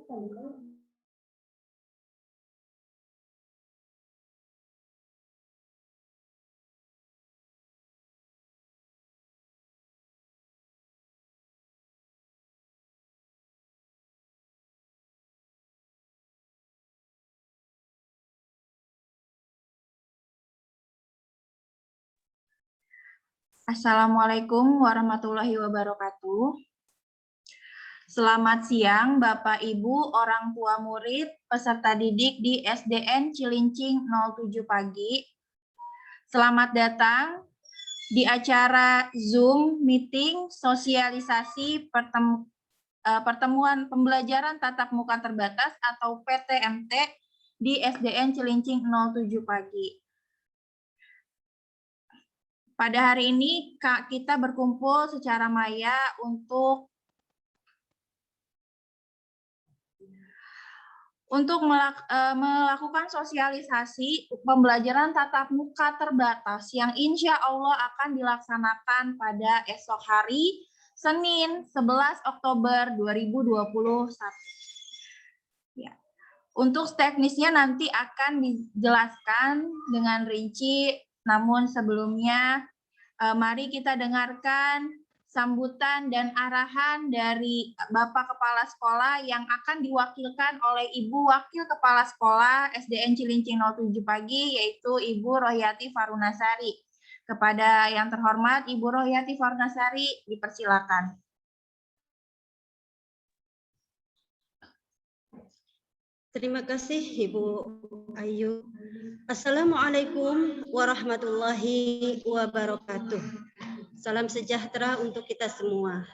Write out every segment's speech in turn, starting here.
Assalamualaikum warahmatullahi wabarakatuh. Selamat siang Bapak Ibu, orang tua murid, peserta didik di SDN Cilincing 07 pagi. Selamat datang di acara Zoom meeting sosialisasi pertemuan pembelajaran tatap muka terbatas atau PTMT di SDN Cilincing 07 pagi. Pada hari ini kita berkumpul secara maya untuk melakukan sosialisasi pembelajaran tatap muka terbatas yang insya Allah akan dilaksanakan pada esok hari Senin 11 Oktober 2021. Ya. Untuk teknisnya nanti akan dijelaskan dengan rinci, namun sebelumnya mari kita dengarkan sambutan dan arahan dari Bapak Kepala Sekolah yang akan diwakilkan oleh Ibu Wakil Kepala Sekolah SDN Cilincing 07 pagi, yaitu Ibu Rohyati Farunasari. Kepada yang terhormat Ibu Rohyati Farunasari, dipersilakan. Terima kasih Ibu Ayu. Assalamualaikum warahmatullahi wabarakatuh. Salam sejahtera untuk kita semua.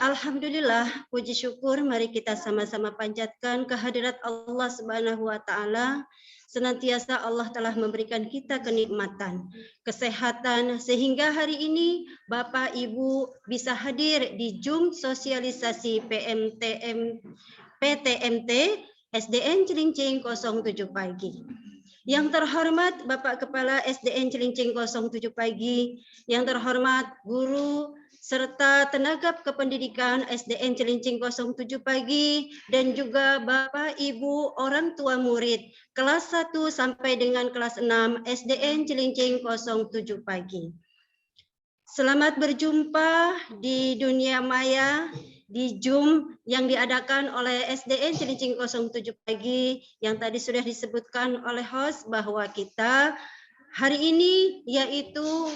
Alhamdulillah, puji syukur mari kita sama-sama panjatkan kehadirat Allah Subhanahu wa taala. Senantiasa Allah telah memberikan kita kenikmatan, kesehatan sehingga hari ini Bapak Ibu bisa hadir di Zoom sosialisasi PTMT SDN Cilincing 07 pagi. Yang terhormat Bapak Kepala SDN Cilincing 07 pagi, yang terhormat guru serta tenaga kependidikan SDN Cilincing 07 pagi, dan juga Bapak Ibu orang tua murid kelas 1 sampai dengan kelas 6 SDN Cilincing 07 pagi. Selamat berjumpa di dunia maya, di Zoom yang diadakan oleh SDN Cilincing 07 pagi yang tadi sudah disebutkan oleh host bahwa kita hari ini yaitu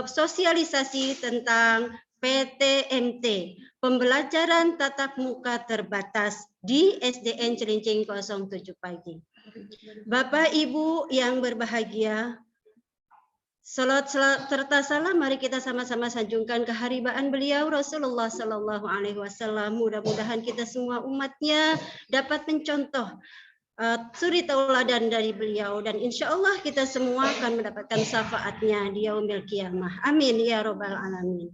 sosialisasi tentang PTMT, pembelajaran tatap muka terbatas di SDN Cilincing 07 pagi. Bapak Ibu yang berbahagia, salat serta salam mari kita sama-sama sanjungkan keharibaan beliau Rasulullah Sallallahu Alaihi Wasallam. Mudah-mudahan kita semua umatnya dapat mencontoh suri tauladan dari beliau, dan insya Allah kita semua akan mendapatkan syafaatnya di yaumil qiyamah. Amin ya robbal alamin.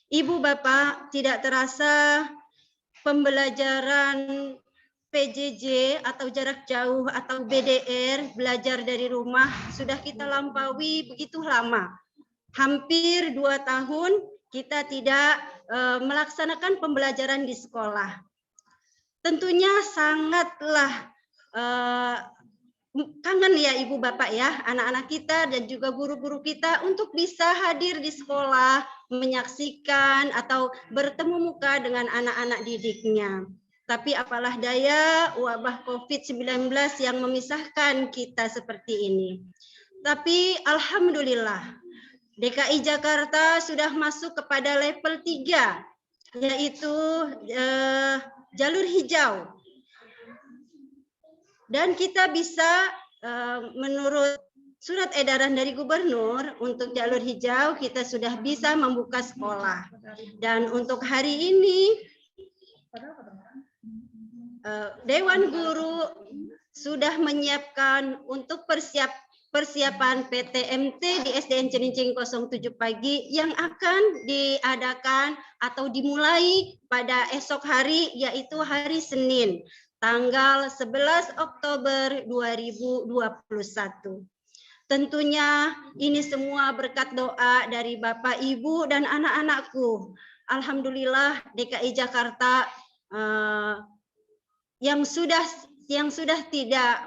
Ibu Bapak, tidak terasa pembelajaran PJJ atau jarak jauh atau BDR, belajar dari rumah, sudah kita lampaui begitu lama. Hampir 2 tahun kita tidak melaksanakan pembelajaran di sekolah. Tentunya sangatlah kangen ya Ibu Bapak ya, anak-anak kita dan juga guru-guru kita untuk bisa hadir di sekolah, menyaksikan atau bertemu muka dengan anak-anak didiknya. Tapi apalah daya, wabah COVID-19 yang memisahkan kita seperti ini. Tapi alhamdulillah, DKI Jakarta sudah masuk kepada level 3, yaitu jalur hijau. Dan kita bisa menurut surat edaran dari gubernur untuk jalur hijau kita sudah bisa membuka sekolah. Dan untuk hari ini Dewan Guru sudah menyiapkan untuk persiapan PTMT di SDN Cilincing 07 pagi yang akan diadakan atau dimulai pada esok hari, yaitu hari Senin, tanggal 11 Oktober 2021. Tentunya ini semua berkat doa dari Bapak, Ibu, dan anak-anakku. Alhamdulillah DKI Jakarta yang sudah tidak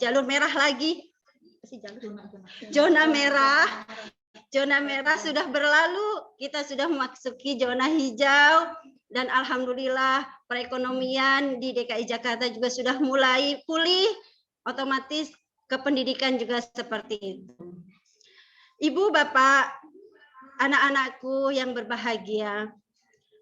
jalur merah lagi, zona merah sudah berlalu, kita sudah memasuki zona hijau, dan alhamdulillah perekonomian di DKI Jakarta juga sudah mulai pulih, otomatis kependidikan juga seperti itu. Ibu, Bapak, anak-anakku yang berbahagia,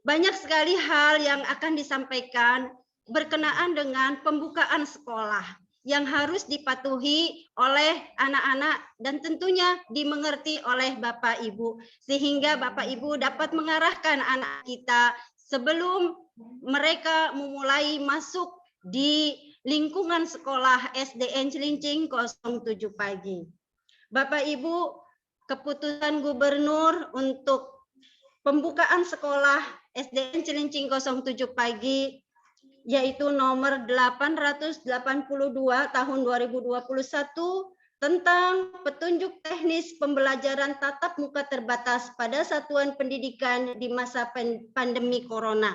banyak sekali hal yang akan disampaikan berkenaan dengan pembukaan sekolah yang harus dipatuhi oleh anak-anak dan tentunya dimengerti oleh Bapak Ibu, sehingga Bapak Ibu dapat mengarahkan anak kita sebelum mereka memulai masuk di lingkungan sekolah SDN Cilincing 07 pagi. Bapak Ibu, keputusan gubernur untuk pembukaan sekolah SDN Cilincing 07 pagi yaitu nomor 882 tahun 2021 tentang petunjuk teknis pembelajaran tatap muka terbatas pada satuan pendidikan di masa pandemi corona.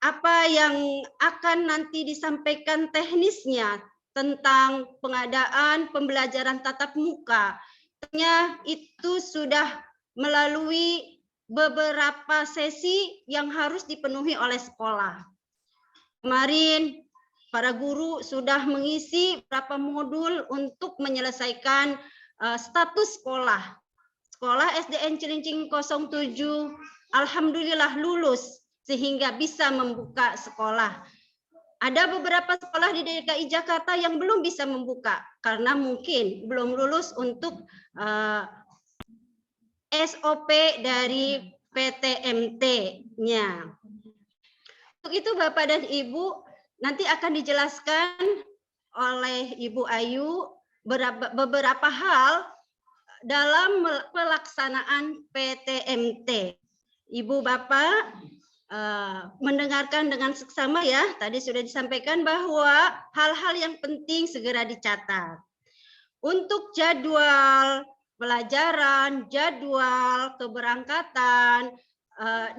Apa yang akan nanti disampaikan teknisnya tentang pengadaan pembelajaran tatap muka, ternyata itu sudah melalui beberapa sesi yang harus dipenuhi oleh sekolah. Kemarin para guru sudah mengisi beberapa modul untuk menyelesaikan status sekolah. Sekolah SDN Cilincing 07 alhamdulillah lulus sehingga bisa membuka sekolah. Ada beberapa sekolah di DKI Jakarta yang belum bisa membuka karena mungkin belum lulus untuk SOP dari PTMT-nya. Untuk itu Bapak dan Ibu nanti akan dijelaskan oleh Ibu Ayu beberapa hal dalam pelaksanaan PTMT. Ibu Bapak mendengarkan dengan seksama ya. Tadi sudah disampaikan bahwa hal-hal yang penting segera dicatat. Untuk jadwal pelajaran, jadwal keberangkatan,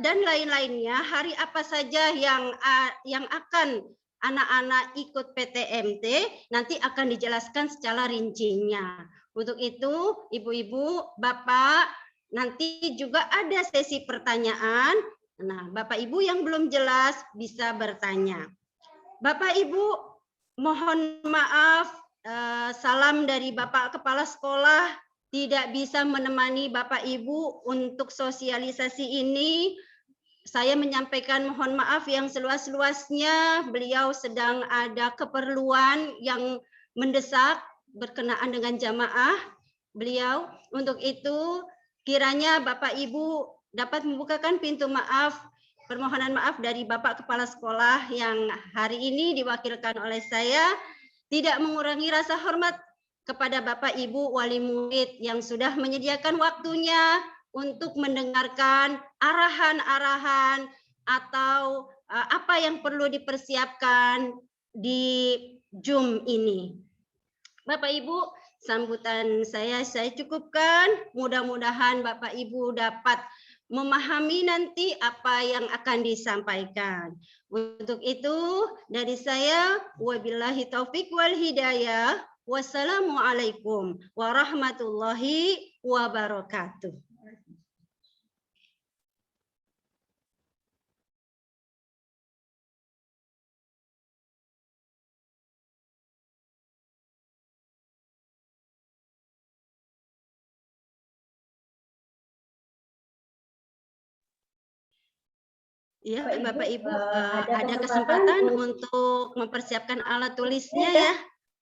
dan lain-lainnya, hari apa saja yang akan anak-anak ikut PTMT, nanti akan dijelaskan secara rincinya. Untuk itu, Ibu-ibu, Bapak, nanti juga ada sesi pertanyaan. Nah, Bapak Ibu yang belum jelas bisa bertanya. Bapak Ibu, mohon maaf, salam dari Bapak Kepala Sekolah, tidak bisa menemani Bapak Ibu untuk sosialisasi ini. Saya menyampaikan mohon maaf yang seluas-luasnya. Beliau sedang ada keperluan yang mendesak berkenaan dengan jamaah beliau. Untuk itu kiranya Bapak Ibu dapat membukakan pintu maaf, permohonan maaf dari Bapak Kepala Sekolah yang hari ini diwakilkan oleh saya, tidak mengurangi rasa hormat kepada Bapak Ibu wali murid yang sudah menyediakan waktunya untuk mendengarkan arahan-arahan atau apa yang perlu dipersiapkan di Zoom ini. Bapak Ibu, sambutan saya cukupkan. Mudah-mudahan Bapak Ibu dapat memahami nanti apa yang akan disampaikan. Untuk itu dari saya, wabillahi taufik wal hidayah. Wassalamualaikum warahmatullahi wabarakatuh. Ya, Bapak Ibu, ada kesempatan untuk mempersiapkan alat tulisnya ya.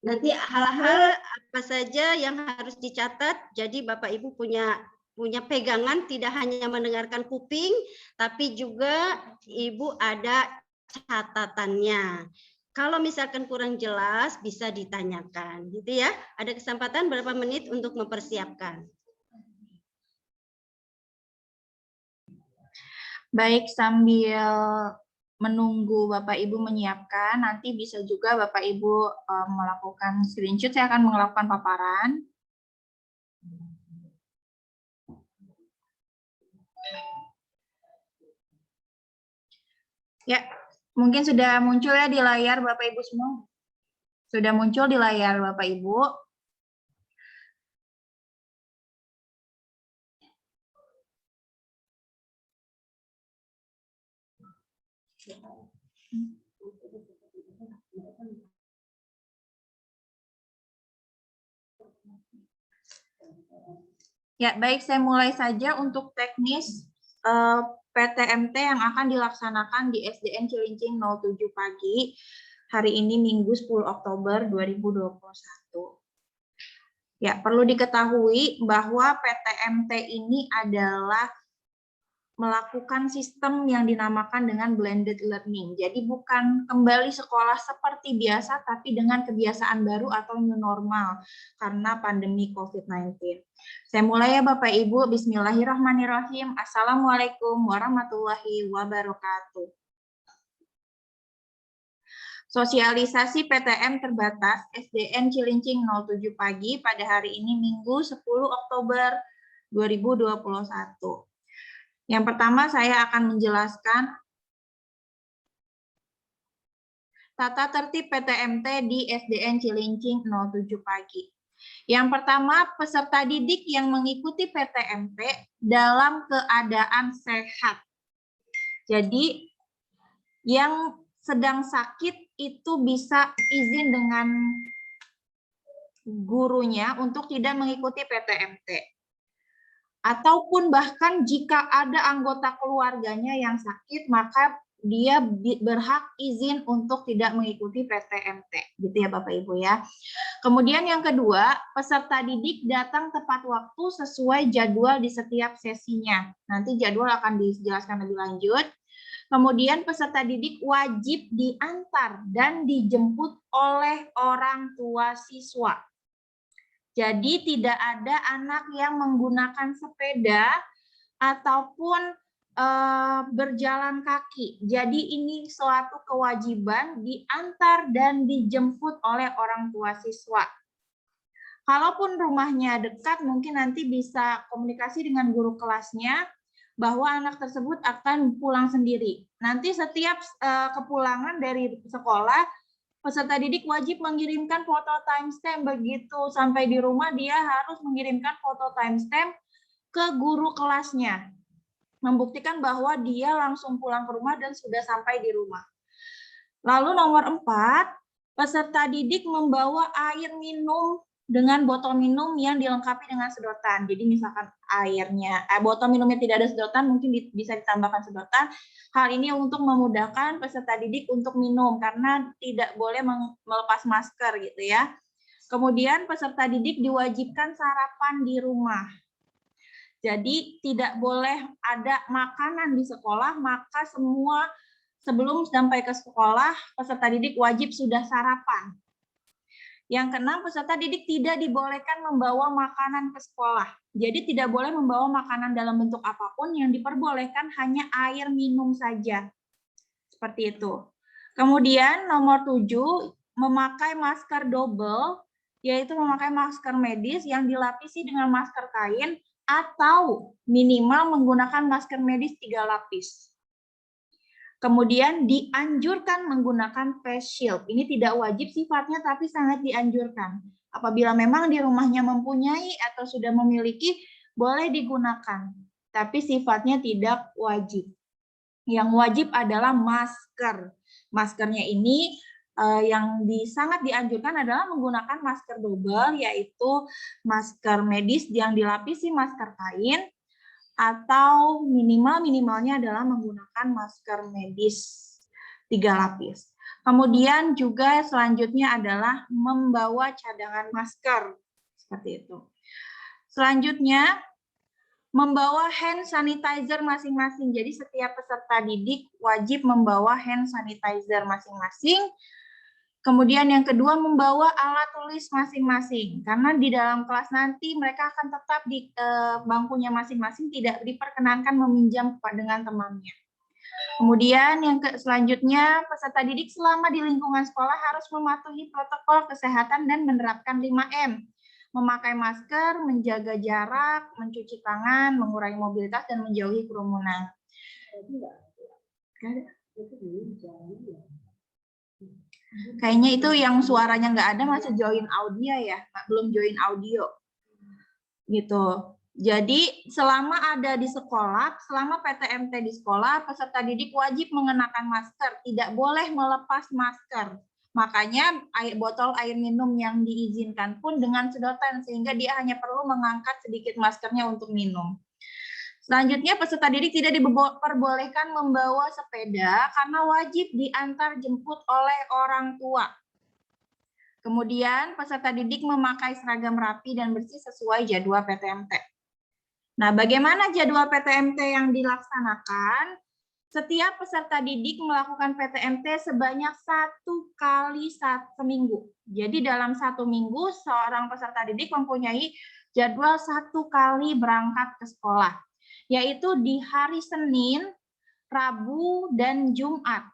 Nanti hal-hal apa saja yang harus dicatat, jadi Bapak Ibu punya pegangan, tidak hanya mendengarkan kuping, tapi juga Ibu ada catatannya. Kalau misalkan kurang jelas, bisa ditanyakan, gitu ya. Ada kesempatan berapa menit untuk mempersiapkan. Baik, sambil menunggu Bapak Ibu menyiapkan, nanti bisa juga Bapak Ibu melakukan screenshot. Saya akan melakukan paparan. Ya, Mungkin sudah muncul ya di layar Bapak Ibu semua. Sudah muncul di layar Bapak Ibu. Ya, baik, saya mulai saja untuk teknis PTMT yang akan dilaksanakan di SDN Cilincing 07 pagi. Hari ini Minggu 10 Oktober 2021. Ya, perlu diketahui bahwa PTMT ini adalah melakukan sistem yang dinamakan dengan blended learning. Jadi bukan kembali sekolah seperti biasa, tapi dengan kebiasaan baru atau new normal karena pandemi COVID-19. Saya mulai ya Bapak Ibu, bismillahirrahmanirrahim. Assalamualaikum warahmatullahi wabarakatuh. Sosialisasi PTM terbatas SDN Cilincing 07 pagi pada hari ini Minggu 10 Oktober 2021. Yang pertama saya akan menjelaskan tata tertib PTMT di SDN Cilincing 07 pagi. Yang pertama, peserta didik yang mengikuti PTMT dalam keadaan sehat. Jadi, yang sedang sakit itu bisa izin dengan gurunya untuk tidak mengikuti PTMT. Ataupun bahkan jika ada anggota keluarganya yang sakit, maka dia berhak izin untuk tidak mengikuti PTMT, gitu ya Bapak Ibu ya. Kemudian yang kedua, peserta didik datang tepat waktu sesuai jadwal di setiap sesinya. Nanti jadwal akan dijelaskan lebih lanjut. Kemudian peserta didik wajib diantar dan dijemput oleh orang tua siswa. Jadi tidak ada anak yang menggunakan sepeda ataupun berjalan kaki. Jadi ini suatu kewajiban diantar dan dijemput oleh orang tua siswa. Kalaupun rumahnya dekat, mungkin nanti bisa komunikasi dengan guru kelasnya bahwa anak tersebut akan pulang sendiri. Nanti setiap kepulangan dari sekolah, peserta didik wajib mengirimkan foto timestamp. Begitu sampai di rumah dia harus mengirimkan foto timestamp ke guru kelasnya. Membuktikan bahwa dia langsung pulang ke rumah dan sudah sampai di rumah. Lalu nomor 4, peserta didik membawa air minum dengan botol minum yang dilengkapi dengan sedotan. Jadi misalkan botol minumnya tidak ada sedotan, mungkin bisa ditambahkan sedotan. Hal ini untuk memudahkan peserta didik untuk minum karena tidak boleh melepas masker gitu ya. Kemudian peserta didik diwajibkan sarapan di rumah. Jadi tidak boleh ada makanan di sekolah, maka semua sebelum sampai ke sekolah peserta didik wajib sudah sarapan. Yang keenam, peserta didik tidak dibolehkan membawa makanan ke sekolah. Jadi tidak boleh membawa makanan dalam bentuk apapun, yang diperbolehkan hanya air minum saja. Seperti itu. Kemudian nomor 7, memakai masker double, yaitu memakai masker medis yang dilapisi dengan masker kain atau minimal menggunakan masker medis 3 lapis. Kemudian dianjurkan menggunakan face shield. Ini tidak wajib sifatnya, tapi sangat dianjurkan. Apabila memang di rumahnya mempunyai atau sudah memiliki, boleh digunakan. Tapi sifatnya tidak wajib. Yang wajib adalah masker. Maskernya ini yang sangat dianjurkan adalah menggunakan masker double, yaitu masker medis yang dilapisi masker kain, atau minimalnya adalah menggunakan masker medis 3 lapis. Kemudian juga selanjutnya adalah membawa cadangan masker, seperti itu. Selanjutnya, membawa hand sanitizer masing-masing. Jadi setiap peserta didik wajib membawa hand sanitizer masing-masing. Kemudian yang kedua, membawa alat tulis masing-masing. Karena di dalam kelas nanti mereka akan tetap di bangkunya masing-masing, tidak diperkenankan meminjam dengan temannya. Kemudian yang selanjutnya, peserta didik selama di lingkungan sekolah harus mematuhi protokol kesehatan dan menerapkan 5M. Memakai masker, menjaga jarak, mencuci tangan, mengurangi mobilitas, dan menjauhi kerumunan. Kayaknya itu yang suaranya nggak ada masih join audio ya, belum join audio. Gitu. Jadi selama ada di sekolah, selama PTMT di sekolah, peserta didik wajib mengenakan masker, tidak boleh melepas masker. Makanya botol air minum yang diizinkan pun dengan sedotan, sehingga dia hanya perlu mengangkat sedikit maskernya untuk minum. Selanjutnya, peserta didik tidak diperbolehkan membawa sepeda karena wajib diantar jemput oleh orang tua. Kemudian, peserta didik memakai seragam rapi dan bersih sesuai jadwal PTMT. Nah, bagaimana jadwal PTMT yang dilaksanakan? Setiap peserta didik melakukan PTMT sebanyak 1 kali seminggu. Jadi dalam 1 minggu, seorang peserta didik mempunyai jadwal 1 kali berangkat ke sekolah, yaitu di hari Senin, Rabu, dan Jumat.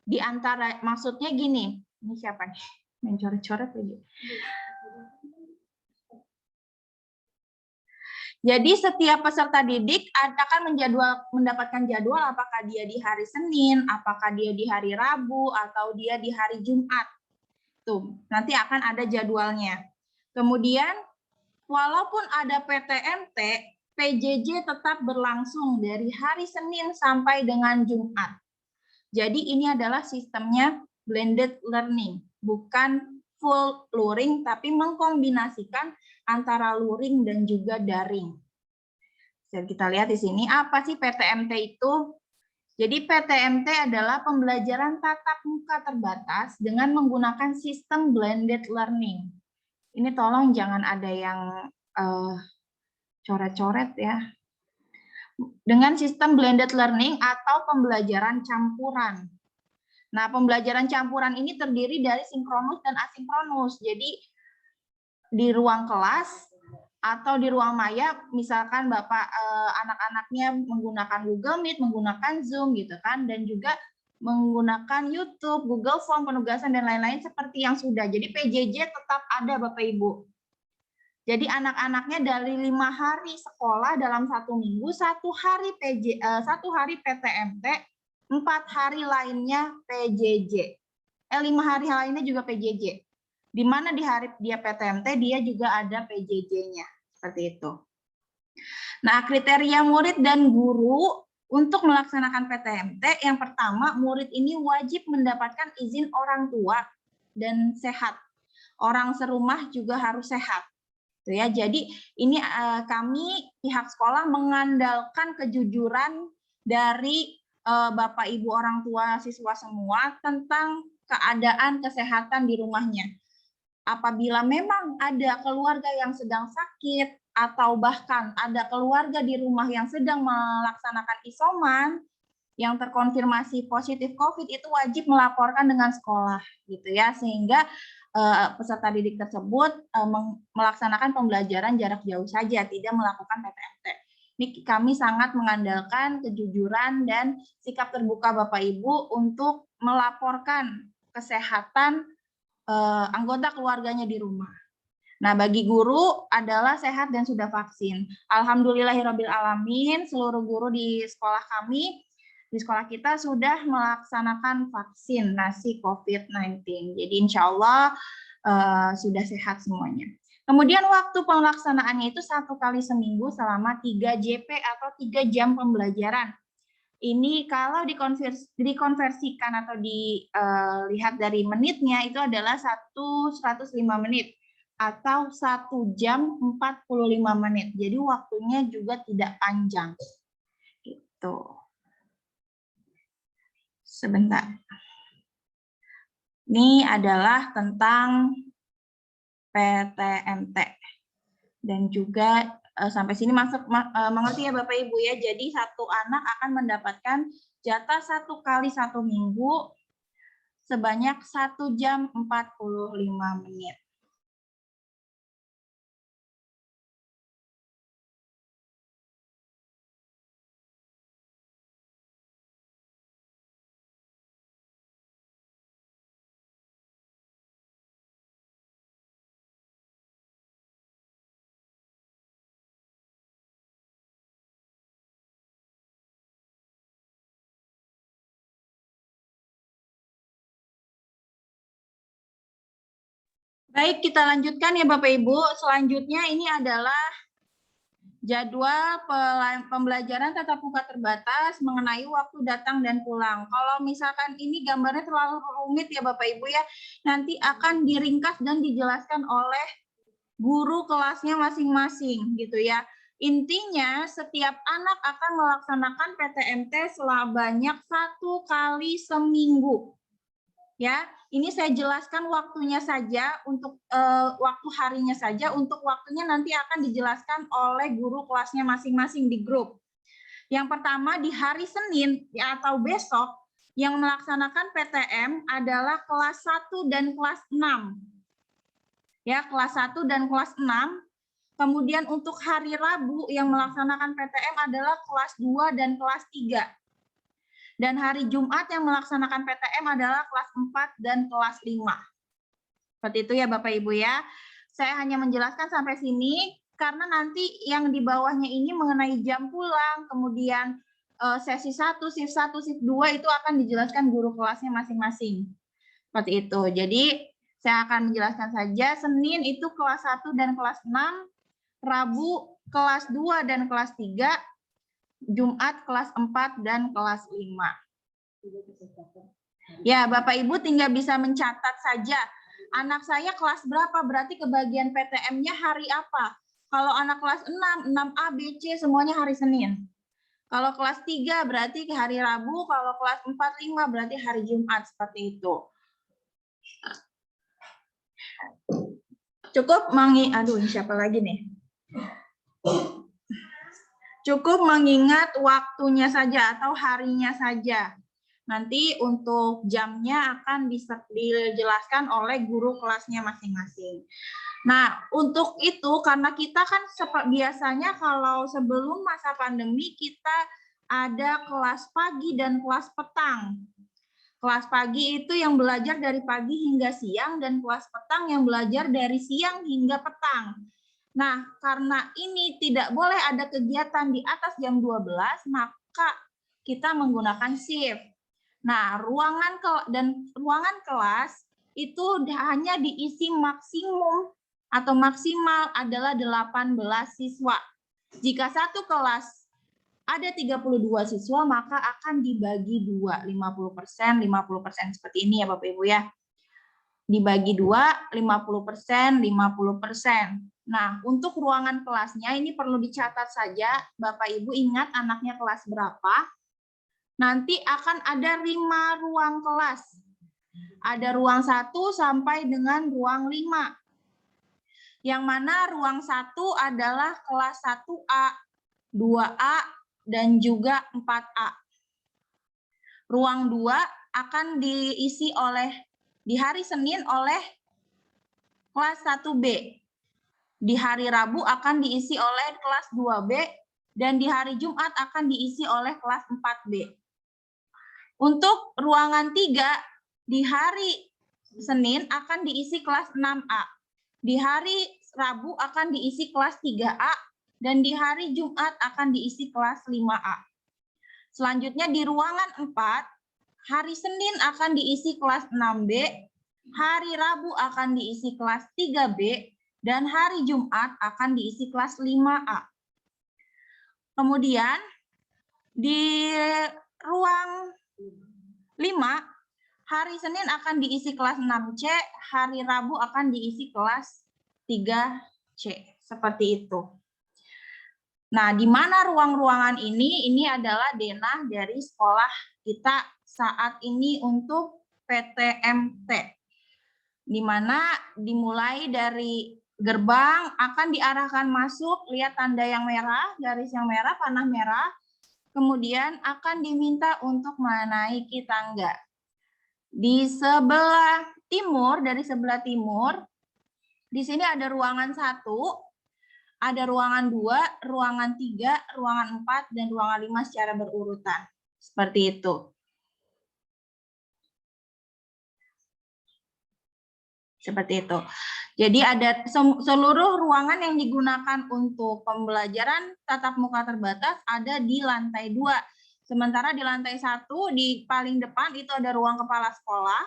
Di antara, maksudnya gini, ini siapa nih? Mencoret-coret lagi. Jadi setiap peserta didik akan mendapatkan jadwal apakah dia di hari Senin, apakah dia di hari Rabu, atau dia di hari Jumat. Tuh, nanti akan ada jadwalnya. Kemudian, walaupun ada PTMT, PJJ tetap berlangsung dari hari Senin sampai dengan Jumat. Jadi ini adalah sistemnya blended learning, bukan full luring, tapi mengkombinasikan antara luring dan juga daring. Jadi kita lihat di sini, apa sih PTMT itu? Jadi PTMT adalah pembelajaran tatap muka terbatas dengan menggunakan sistem blended learning. Ini tolong jangan ada yang coret-coret ya. Dengan sistem blended learning atau pembelajaran campuran. Nah, pembelajaran campuran ini terdiri dari sinkronus dan asinkronus. Jadi di ruang kelas atau di ruang maya, misalkan Bapak anak-anaknya menggunakan Google Meet, menggunakan Zoom gitu kan, dan juga menggunakan YouTube, Google Form, penugasan dan lain-lain seperti yang sudah. Jadi PJJ tetap ada Bapak Ibu. Jadi anak-anaknya dari 5 hari sekolah dalam 1 minggu, 1 hari PTMT, 4 hari lainnya PJJ. 5 hari lainnya juga PJJ. Di mana di hari dia PTMT, dia juga ada PJJ-nya. Seperti itu. Nah, kriteria murid dan guru untuk melaksanakan PTMT, yang pertama, murid ini wajib mendapatkan izin orang tua dan sehat. Orang serumah juga harus sehat. Tuh ya, jadi ini kami pihak sekolah mengandalkan kejujuran dari Bapak Ibu orang tua siswa semua tentang keadaan kesehatan di rumahnya. Apabila memang ada keluarga yang sedang sakit atau bahkan ada keluarga di rumah yang sedang melaksanakan isoman yang terkonfirmasi positif COVID, itu wajib melaporkan dengan sekolah gitu ya, sehingga peserta didik tersebut melaksanakan pembelajaran jarak jauh saja, tidak melakukan PTMT. Ini kami sangat mengandalkan kejujuran dan sikap terbuka Bapak Ibu untuk melaporkan kesehatan anggota keluarganya di rumah. Nah, bagi guru adalah sehat dan sudah vaksin. Alhamdulillahirabbil alamin, seluruh guru di sekolah kami, di sekolah kita sudah melaksanakan vaksinasi COVID-19. Jadi insya Allah sudah sehat semuanya. Kemudian waktu pelaksanaannya itu 1 kali seminggu selama 3 JP atau 3 jam pembelajaran. Ini kalau dikonversikan atau dilihat dari menitnya, itu adalah 105 menit atau 1 jam 45 menit. Jadi waktunya juga tidak panjang. Gitu. Sebentar. Ini adalah tentang PTMT. Dan juga sampai sini mengerti ya Bapak Ibu ya. Jadi satu anak akan mendapatkan jatah 1 kali 1 minggu sebanyak 1 jam 45 menit. Baik, kita lanjutkan ya Bapak Ibu. Selanjutnya ini adalah jadwal pembelajaran tatap muka terbatas mengenai waktu datang dan pulang. Kalau misalkan ini gambarnya terlalu rumit ya Bapak Ibu ya, nanti akan diringkas dan dijelaskan oleh guru kelasnya masing-masing gitu ya. Intinya setiap anak akan melaksanakan PTMT sebanyak 1 kali seminggu. Ya, ini saya jelaskan waktunya saja untuk waktu harinya saja, untuk waktunya nanti akan dijelaskan oleh guru kelasnya masing-masing di grup. Yang pertama di hari Senin ya, atau besok yang melaksanakan PTM adalah kelas 1 dan kelas 6. Ya, kelas 1 dan kelas 6. Kemudian untuk hari Rabu yang melaksanakan PTM adalah kelas 2 dan kelas 3. Dan hari Jumat yang melaksanakan PTM adalah kelas 4 dan kelas 5. Seperti itu ya Bapak Ibu ya. Saya hanya menjelaskan sampai sini karena nanti yang di bawahnya ini mengenai jam pulang, kemudian sesi 1, shift 1, shift 2 itu akan dijelaskan guru kelasnya masing-masing. Seperti itu. Jadi saya akan menjelaskan saja, Senin itu kelas 1 dan kelas 6, Rabu kelas 2 dan kelas 3, Jumat kelas 4 dan kelas 5. Ya, Bapak Ibu tinggal bisa mencatat saja. Anak saya kelas berapa, berarti kebagian PTM-nya hari apa? Kalau anak kelas 6, 6A, B, C semuanya hari Senin. Kalau kelas 3 berarti hari Rabu, kalau kelas 4, 5 berarti hari Jumat, seperti itu. Cukup aduh, siapa lagi nih? Cukup mengingat waktunya saja atau harinya saja. Nanti untuk jamnya akan dijelaskan oleh guru kelasnya masing-masing. Nah, untuk itu karena kita kan biasanya kalau sebelum masa pandemi kita ada kelas pagi dan kelas petang. Kelas pagi itu yang belajar dari pagi hingga siang dan kelas petang yang belajar dari siang hingga petang. Nah, karena ini tidak boleh ada kegiatan di atas jam 12, maka kita menggunakan shift. Nah, ruangan kelas itu hanya diisi maksimum atau maksimal adalah 18 siswa. Jika satu kelas ada 32 siswa, maka akan dibagi 2, 50%, 50% seperti ini ya Bapak Ibu ya. Dibagi 2, 50%, 50%. Nah, untuk ruangan kelasnya ini perlu dicatat saja, Bapak Ibu ingat anaknya kelas berapa. Nanti akan ada 5 ruang kelas. Ada ruang 1 sampai dengan ruang 5. Yang mana ruang 1 adalah kelas 1A, 2A, dan juga 4A. Ruang 2 akan diisi di hari Senin oleh kelas 1B. Di hari Rabu akan diisi oleh kelas 2B, dan di hari Jumat akan diisi oleh kelas 4B. Untuk ruangan 3, di hari Senin akan diisi kelas 6A. Di hari Rabu akan diisi kelas 3A, dan di hari Jumat akan diisi kelas 5A. Selanjutnya di ruangan 4, hari Senin akan diisi kelas 6B, hari Rabu akan diisi kelas 3B, dan hari Jumat akan diisi kelas 5A. Kemudian di ruang 5, hari Senin akan diisi kelas 6C, hari Rabu akan diisi kelas 3C. Seperti itu. Nah, di mana ruang-ruangan ini? Ini adalah denah dari sekolah kita saat ini untuk PTMT. Di mana dimulai dari gerbang akan diarahkan masuk, lihat tanda yang merah, garis yang merah, panah merah, kemudian akan diminta untuk menaiki tangga. Di sebelah timur, dari sebelah timur, di sini ada ruangan 1, ada ruangan 2, ruangan 3, ruangan 4, dan ruangan 5 secara berurutan. Seperti itu. Seperti itu. Jadi ada seluruh ruangan yang digunakan untuk pembelajaran tatap muka terbatas ada di lantai 2. Sementara di lantai 1, di paling depan itu ada ruang kepala sekolah.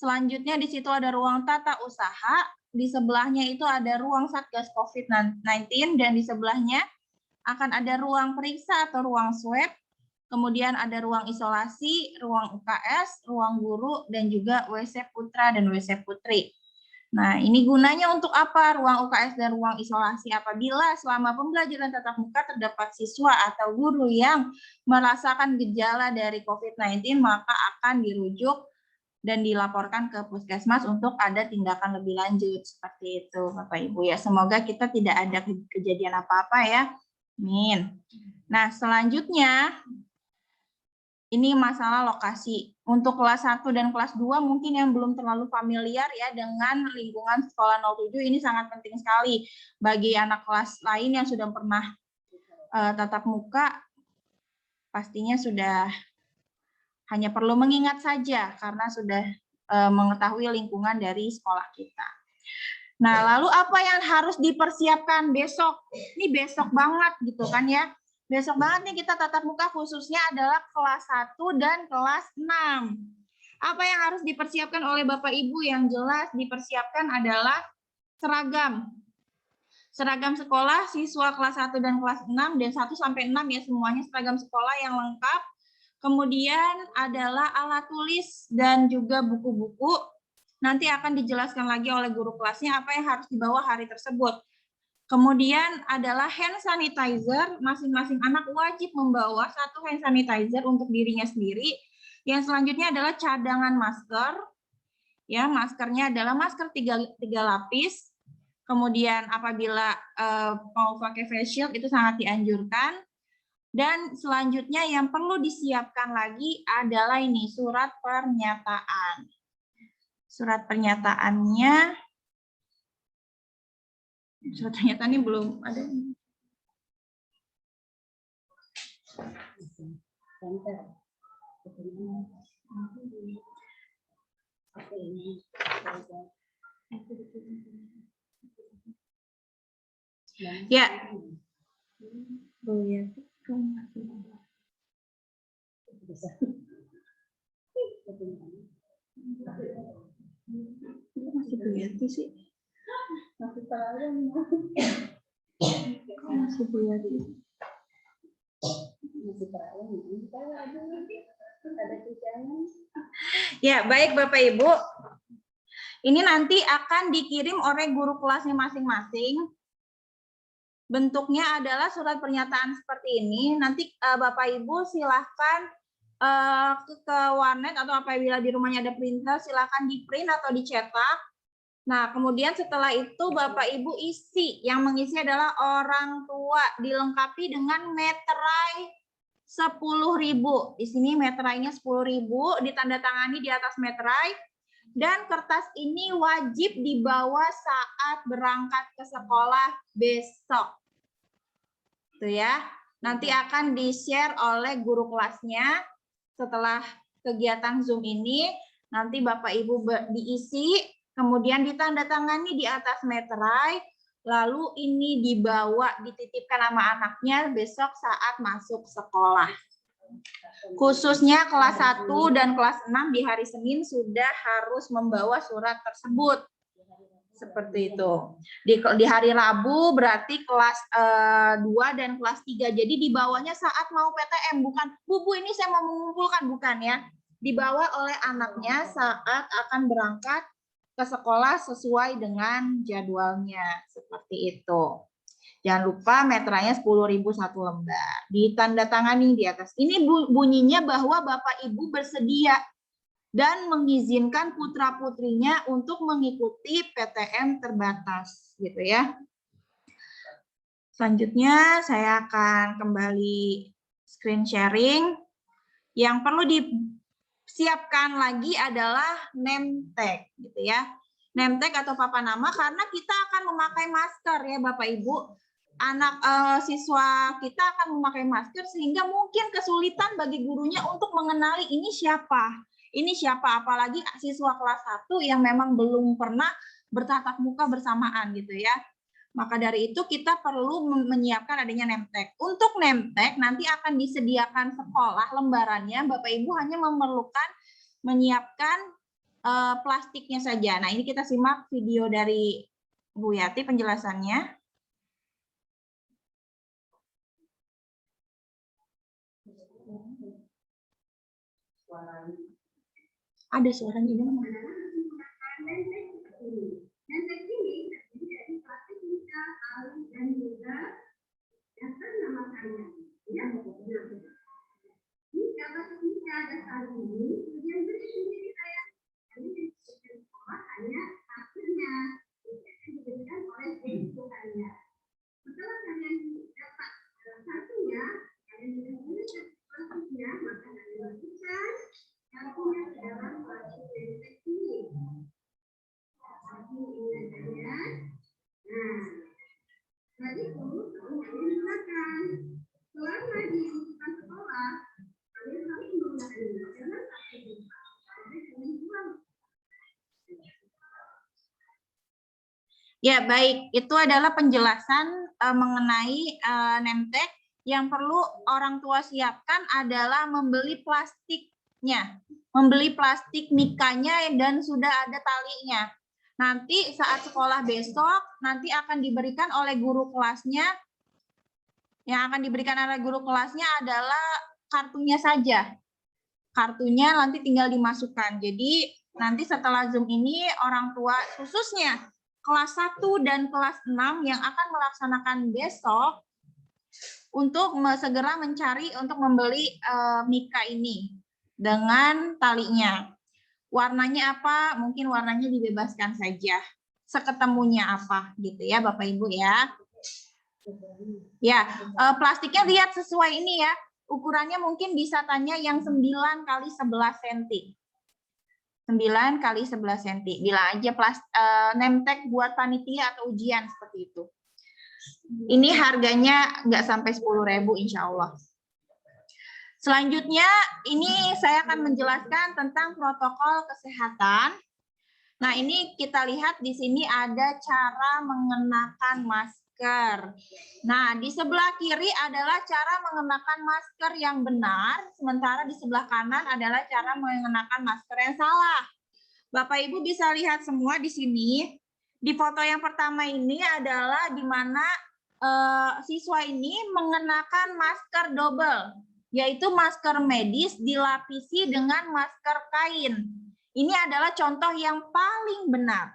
Selanjutnya di situ ada ruang tata usaha, di sebelahnya itu ada ruang Satgas COVID-19, dan di sebelahnya akan ada ruang periksa atau ruang swab, kemudian ada ruang isolasi, ruang UKS, ruang guru, dan juga WC Putra dan WC Putri. Nah, ini gunanya untuk apa ruang UKS dan ruang isolasi? Apabila selama pembelajaran tatap muka terdapat siswa atau guru yang merasakan gejala dari COVID-19, maka akan dirujuk dan dilaporkan ke puskesmas untuk ada tindakan lebih lanjut. Seperti itu, Bapak Ibu ya. Semoga kita tidak ada kejadian apa-apa ya. Amin. Nah, selanjutnya ini masalah lokasi. Untuk kelas 1 dan kelas 2 mungkin yang belum terlalu familiar ya dengan lingkungan sekolah 07, ini sangat penting sekali bagi anak kelas lain yang sudah pernah tatap muka, pastinya sudah hanya perlu mengingat saja karena sudah mengetahui lingkungan dari sekolah kita. Nah, lalu apa yang harus dipersiapkan besok? Ini besok banget gitu kan ya. Besok banget nih kita tatap muka, khususnya adalah kelas 1 dan kelas 6. Apa yang harus dipersiapkan oleh Bapak Ibu? Yang jelas dipersiapkan adalah seragam. Seragam sekolah siswa kelas 1 dan kelas 6, dan 1 sampai 6 ya, semuanya seragam sekolah yang lengkap. Kemudian adalah alat tulis dan juga buku-buku. Nanti akan dijelaskan lagi oleh guru kelasnya apa yang harus dibawa hari tersebut. Kemudian adalah hand sanitizer, masing-masing anak wajib membawa 1 hand sanitizer untuk dirinya sendiri. Yang selanjutnya adalah cadangan masker. Ya, maskernya adalah masker 3 lapis. Kemudian apabila mau pakai face shield itu sangat dianjurkan. Dan selanjutnya yang perlu disiapkan lagi adalah ini surat pernyataan. Surat pernyataannya, surat pernyataan ini belum ada. Ya. Masih kelihatan sih. Masih terlalu. Masih kelihatan. Ya, baik Bapak Ibu. Ini nanti akan dikirim oleh guru kelasnya masing-masing. Bentuknya adalah surat pernyataan seperti ini. Nanti Bapak Ibu silahkan ke warnet atau apabila di rumahnya ada printer, silahkan di print atau dicetak. Nah, kemudian setelah itu Bapak Ibu isi. Yang mengisi adalah orang tua, dilengkapi dengan meterai 10.000. Di sini meterainya 10.000, ditandatangani di atas meterai. Dan kertas ini wajib dibawa saat berangkat ke sekolah besok. Tuh ya. Nanti akan di-share oleh guru kelasnya setelah kegiatan Zoom ini. Nanti Bapak Ibu diisi, kemudian ditandatangani di atas meterai, lalu ini dibawa, dititipkan sama anaknya besok saat masuk sekolah. Khususnya kelas 1 dan kelas 6 di hari Senin sudah harus membawa surat tersebut. Seperti itu. Di hari Rabu berarti kelas 2 dan kelas 3. Jadi dibawanya saat mau PTM, bukan, Bu ini saya mau mengumpulkan, bukan ya. Dibawa oleh anaknya saat akan berangkat ke sekolah sesuai dengan jadwalnya. Seperti itu. Jangan lupa meteranya 10.000 1 lembar. Ditandatangani di atas. Ini bunyinya bahwa Bapak Ibu bersedia dan mengizinkan putra-putrinya untuk mengikuti PTM terbatas, gitu ya. Selanjutnya saya akan kembali screen sharing. Yang perlu disiapkan lagi adalah name tag, gitu ya. Name tag atau papan nama, karena kita akan memakai masker ya Bapak Ibu. Anak siswa kita akan memakai masker sehingga mungkin kesulitan bagi gurunya untuk mengenali ini siapa. Ini siapa, apalagi siswa kelas 1 yang memang belum pernah bertatap muka bersamaan gitu ya. Maka dari itu kita perlu menyiapkan adanya name tag. Untuk name tag nanti akan disediakan sekolah lembarannya, Bapak Ibu hanya memerlukan menyiapkan plastiknya saja. Nah, ini kita simak video dari Bu Yati penjelasannya. Ada suaranya di mana? Ya, baik. Itu adalah penjelasan mengenai Nemtek. Yang perlu orang tua siapkan adalah membeli plastiknya, membeli plastik mikanya dan sudah ada talinya. Nanti saat sekolah besok, nanti akan diberikan oleh guru kelasnya. Yang akan diberikan oleh guru kelasnya adalah kartunya saja. Kartunya nanti tinggal dimasukkan. Jadi nanti setelah Zoom ini orang tua khususnya kelas 1 dan kelas 6 yang akan melaksanakan besok untuk segera mencari untuk membeli mika ini dengan talinya. Warnanya apa? Mungkin warnanya dibebaskan saja. Seketemunya apa gitu ya Bapak Ibu ya. Ya, plastiknya lihat sesuai ini ya. Ukurannya mungkin bisa tanya yang 9 kali 11 cm. 9 kali 11 cm. Bila aja Nemtek buat panitia atau ujian seperti itu. Ini harganya nggak sampai 10.000 insya Allah. Selanjutnya ini saya akan menjelaskan tentang protokol kesehatan. Nah, ini kita lihat di sini ada cara mengenakan masker. Nah, di sebelah kiri adalah cara mengenakan masker yang benar, sementara di sebelah kanan adalah cara mengenakan masker yang salah. Bapak Ibu bisa lihat semua di sini. Di foto yang pertama ini adalah di mana siswa ini mengenakan masker double, yaitu masker medis dilapisi dengan masker kain. Ini adalah contoh yang paling benar.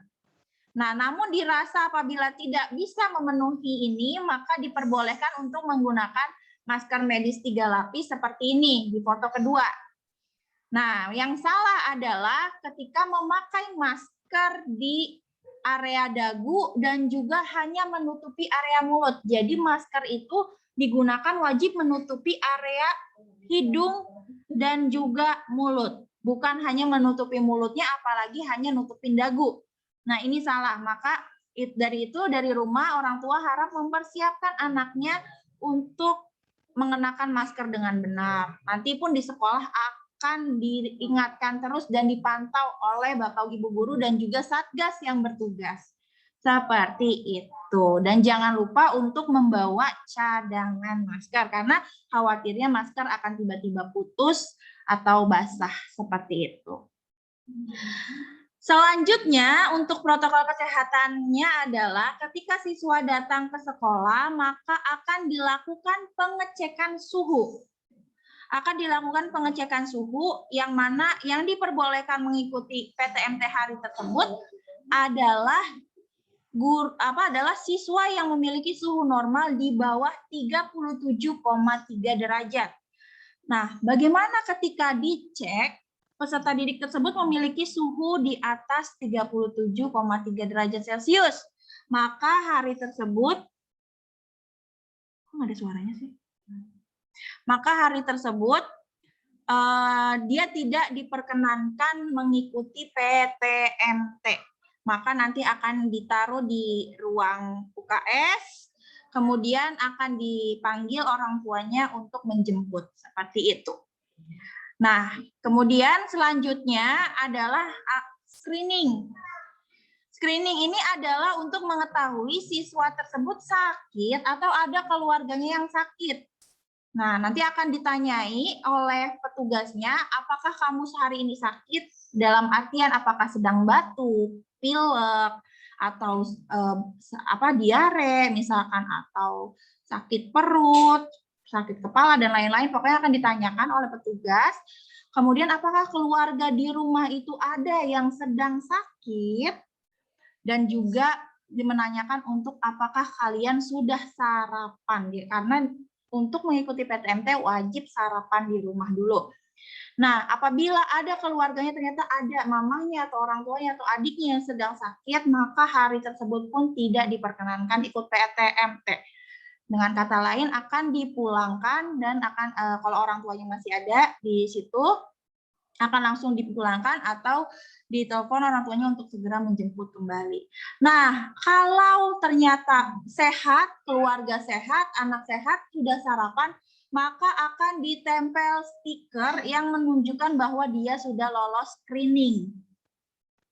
Nah, namun dirasa apabila tidak bisa memenuhi ini, maka diperbolehkan untuk menggunakan masker medis 3 lapis seperti ini di foto kedua. Nah, yang salah adalah ketika memakai masker di area dagu dan juga hanya menutupi area mulut. Jadi masker itu digunakan wajib menutupi area hidung dan juga mulut. Bukan hanya menutupi mulutnya, apalagi hanya nutupin dagu. Nah, ini salah. Maka dari rumah orang tua harap mempersiapkan anaknya untuk mengenakan masker dengan benar. Nanti pun di sekolah akan diingatkan terus dan dipantau oleh Bapak Ibu guru dan juga Satgas yang bertugas. Seperti itu. Dan jangan lupa untuk membawa cadangan masker karena khawatirnya masker akan tiba-tiba putus atau basah seperti itu. Selanjutnya untuk protokol kesehatannya adalah ketika siswa datang ke sekolah maka akan dilakukan pengecekan suhu. Akan dilakukan pengecekan suhu yang mana yang diperbolehkan mengikuti PTMT hari tersebut adalah siswa yang memiliki suhu normal di bawah 37,3 derajat. Nah, bagaimana ketika dicek peserta didik tersebut memiliki suhu di atas 37,3 derajat Celcius? Maka hari tersebut, kok nggak ada suaranya sih? Maka hari tersebut dia tidak diperkenankan mengikuti PTMT. Maka nanti akan ditaruh di ruang UKS, kemudian akan dipanggil orang tuanya untuk menjemput, seperti itu. Nah, kemudian selanjutnya adalah screening. Screening ini adalah untuk mengetahui siswa tersebut sakit atau ada keluarganya yang sakit. Nah, nanti akan ditanyai oleh petugasnya, apakah kamu sehari ini sakit dalam artian apakah sedang batuk, pilek, atau diare misalkan, atau sakit perut, sakit kepala dan lain-lain. Pokoknya akan ditanyakan oleh petugas. Kemudian apakah keluarga di rumah itu ada yang sedang sakit, dan juga menanyakan untuk apakah kalian sudah sarapan, karena untuk mengikuti PTMT wajib sarapan di rumah dulu. Nah, apabila ada keluarganya ternyata ada mamanya atau orang tuanya atau adiknya yang sedang sakit, maka hari tersebut pun tidak diperkenankan ikut PTMT. Dengan kata lain akan dipulangkan dan akan kalau orang tuanya masih ada di situ akan langsung dipulangkan atau ditelepon orang tuanya untuk segera menjemput kembali. Nah, kalau ternyata sehat, keluarga sehat, anak sehat, sudah sarapan, maka akan ditempel stiker yang menunjukkan bahwa dia sudah lolos screening.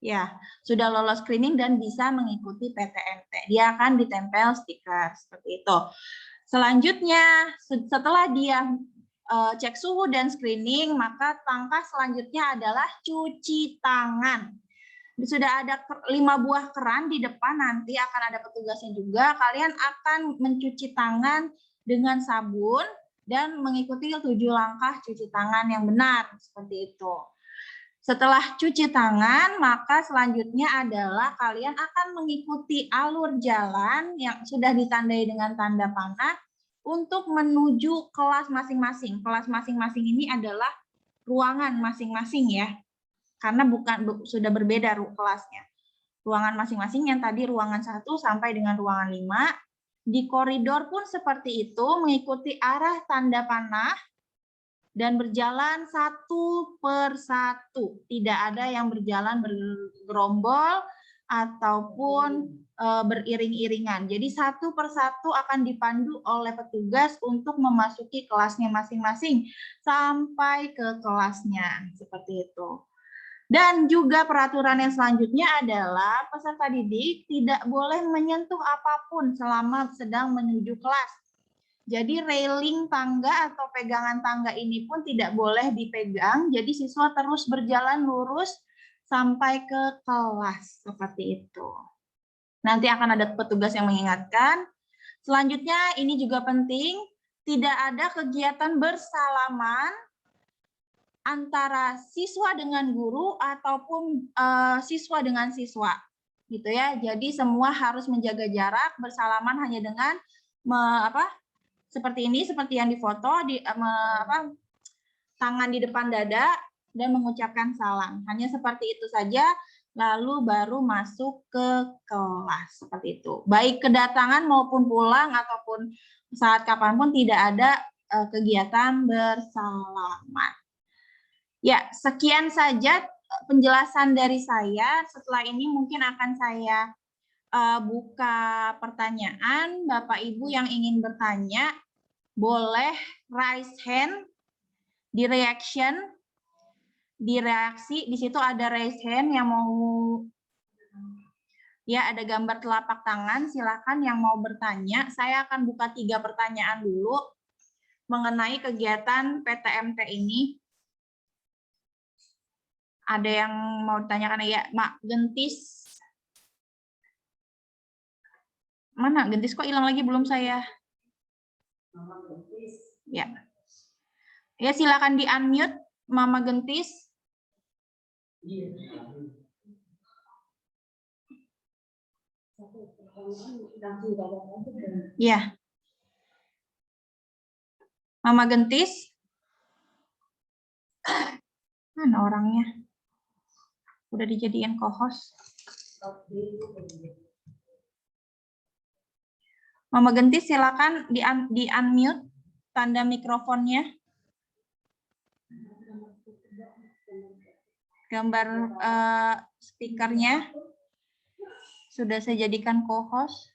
Ya, sudah lolos screening dan bisa mengikuti PTMT. Dia akan ditempel stiker seperti itu. Selanjutnya, setelah dia cek suhu dan screening, maka langkah selanjutnya adalah cuci tangan. Sudah ada 5 buah keran di depan, nanti akan ada petugasnya juga. Kalian akan mencuci tangan dengan sabun dan mengikuti 7 langkah cuci tangan yang benar, seperti itu. Setelah cuci tangan, maka selanjutnya adalah kalian akan mengikuti alur jalan yang sudah ditandai dengan tanda panah untuk menuju kelas masing-masing. Kelas masing-masing ini adalah ruangan masing-masing ya, karena sudah berbeda kelasnya. Ruangan masing-masing yang tadi ruangan 1 sampai dengan ruangan 5. Di koridor pun seperti itu, mengikuti arah tanda panah dan berjalan satu per satu. Tidak ada yang berjalan bergerombol ataupun beriring-iringan. Jadi satu per satu akan dipandu oleh petugas untuk memasuki kelasnya masing-masing sampai ke kelasnya, seperti itu. Dan juga peraturan yang selanjutnya adalah peserta didik tidak boleh menyentuh apapun selama sedang menuju kelas. Jadi railing tangga atau pegangan tangga ini pun tidak boleh dipegang. Jadi siswa terus berjalan lurus sampai ke kelas, seperti itu. Nanti akan ada petugas yang mengingatkan. Selanjutnya ini juga penting, tidak ada kegiatan bersalaman antara siswa dengan guru ataupun siswa dengan siswa, gitu ya. Jadi semua harus menjaga jarak, bersalaman hanya dengan seperti ini, seperti yang difoto, tangan di depan dada dan mengucapkan salam. Hanya seperti itu saja, lalu baru masuk ke kelas, seperti itu. Baik kedatangan maupun pulang ataupun saat kapanpun tidak ada kegiatan bersalaman. Ya, sekian saja penjelasan dari saya. Setelah ini mungkin akan saya buka pertanyaan. Bapak Ibu yang ingin bertanya, boleh raise hand di reaction, di reaksi. Di situ ada raise hand yang mau, ya ada gambar telapak tangan. Silakan yang mau bertanya. Saya akan buka 3 pertanyaan dulu mengenai kegiatan PTMT ini. Ada yang mau ditanyakan ya, Mak Gentis. Mana Gentis kok hilang lagi, belum saya. Ya. Ya, silakan di-unmute Mama Gentis. Ya. Mama Gentis. Mana orangnya? Udah dijadiin co-host. Mama Gentis silakan di-unmute tanda mikrofonnya. Gambar speakernya sudah saya jadikan co-host.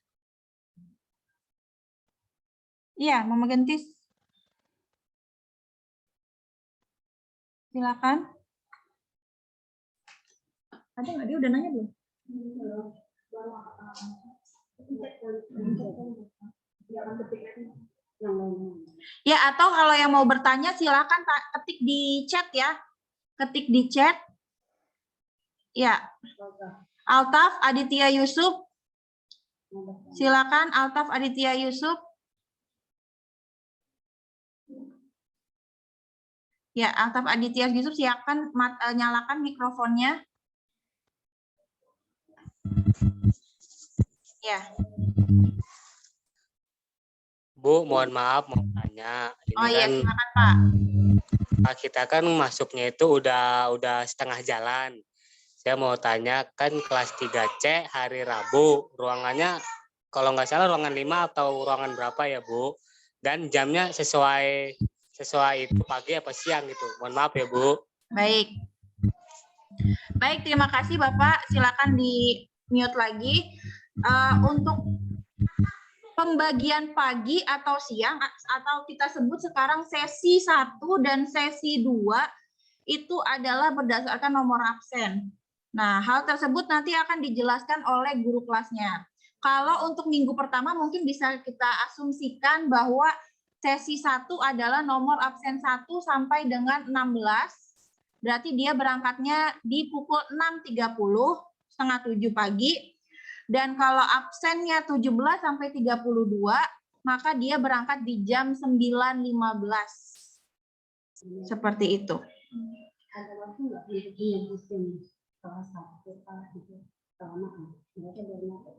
Iya, Mama Gentis. Silakan. Ada nggak, dia udah nanya belum? Ya, atau kalau yang mau bertanya silakan ketik di chat ya. Ketik di chat. Ya. Altaf Aditya Yusuf. Silakan Altaf Aditya Yusuf. Ya, Altaf Aditya Yusuf silakan nyalakan mikrofonnya. Ya. Bu, mohon maaf mau tanya. Ini Oh iya, kan silakan Pak. kita kan masuknya itu udah setengah jalan. Saya mau tanya, kan kelas 3C hari Rabu, ruangannya kalau nggak salah ruangan 5 atau ruangan berapa ya, Bu? Dan jamnya sesuai itu pagi apa siang gitu. Mohon maaf ya, Bu. Baik. Baik, terima kasih Bapak. Silakan di mute lagi. Untuk pembagian pagi atau siang atau kita sebut sekarang sesi 1 dan sesi 2 itu adalah berdasarkan nomor absen. Nah, hal tersebut nanti akan dijelaskan oleh guru kelasnya. Kalau untuk minggu pertama mungkin bisa kita asumsikan bahwa sesi 1 adalah nomor absen 1 sampai dengan 16. Berarti dia berangkatnya di pukul 6.30, setengah 7 pagi. Dan kalau absennya 17 sampai 32, maka dia berangkat di jam 9.15. Seperti itu. Ada waktu nggak untuk memutuskan kelas 1 gitu kelamaan? Mereka dari mana?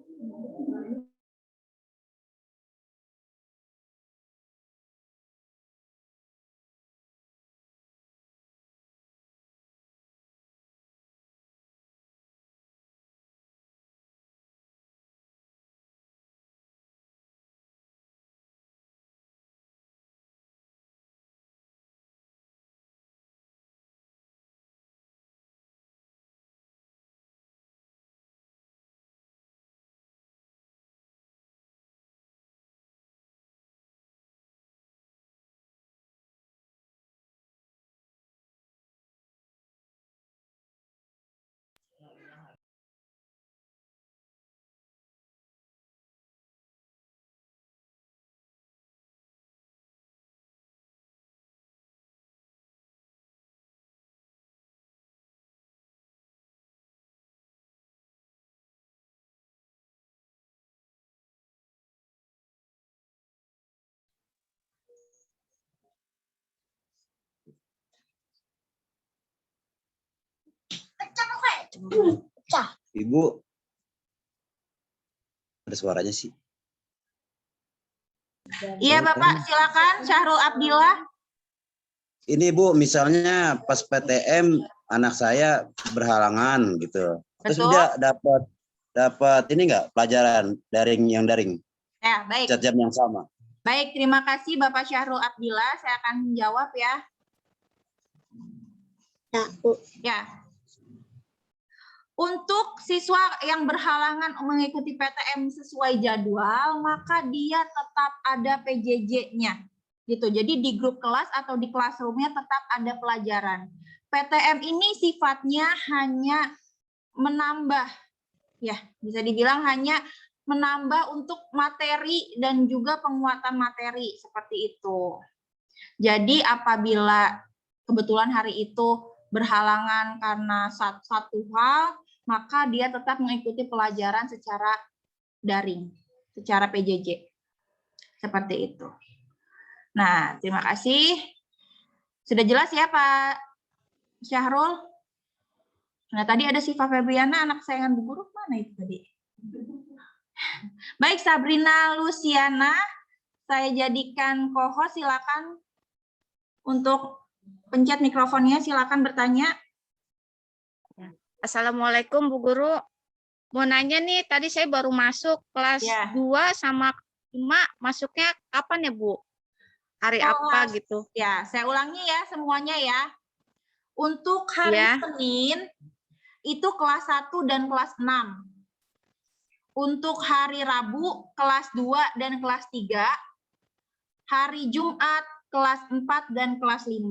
Ibu, ada suaranya sih. Iya Bapak, silakan Syahrul Abdillah. Ini Bu, misalnya pas PTM anak saya berhalangan gitu. Terus Betul. dia dapat ini enggak pelajaran daring. Ya, baik. Jam yang sama. Baik, terima kasih Bapak Syahrul Abdillah. Saya akan menjawab ya. Ya, Bu. Ya. Untuk siswa yang berhalangan mengikuti PTM sesuai jadwal, maka dia tetap ada PJJ-nya. Gitu. Jadi di grup kelas atau di classroom-nya tetap ada pelajaran. PTM ini sifatnya hanya menambah, ya bisa dibilang hanya menambah untuk materi dan juga penguatan materi seperti itu. Jadi apabila kebetulan hari itu berhalangan karena satu hal, maka dia tetap mengikuti pelajaran secara daring, secara PJJ. Seperti itu. Nah, terima kasih. Sudah jelas ya Pak Syahrul? Nah, tadi ada Siva Febriana, anak sayangan Bu Guru, mana itu tadi? Baik, Sabrina Luciana, saya jadikan co-host, silakan untuk pencet mikrofonnya, silakan bertanya. Assalamualaikum Bu Guru. Mau nanya nih, tadi saya baru masuk kelas 2 sama 5, masuknya kapan ya Bu? Hari apa gitu? Ya, saya ulangi ya semuanya ya. Untuk hari Senin, itu kelas 1 dan kelas 6. Untuk hari Rabu, kelas 2 dan kelas 3. Hari Jumat, kelas 4 dan kelas 5.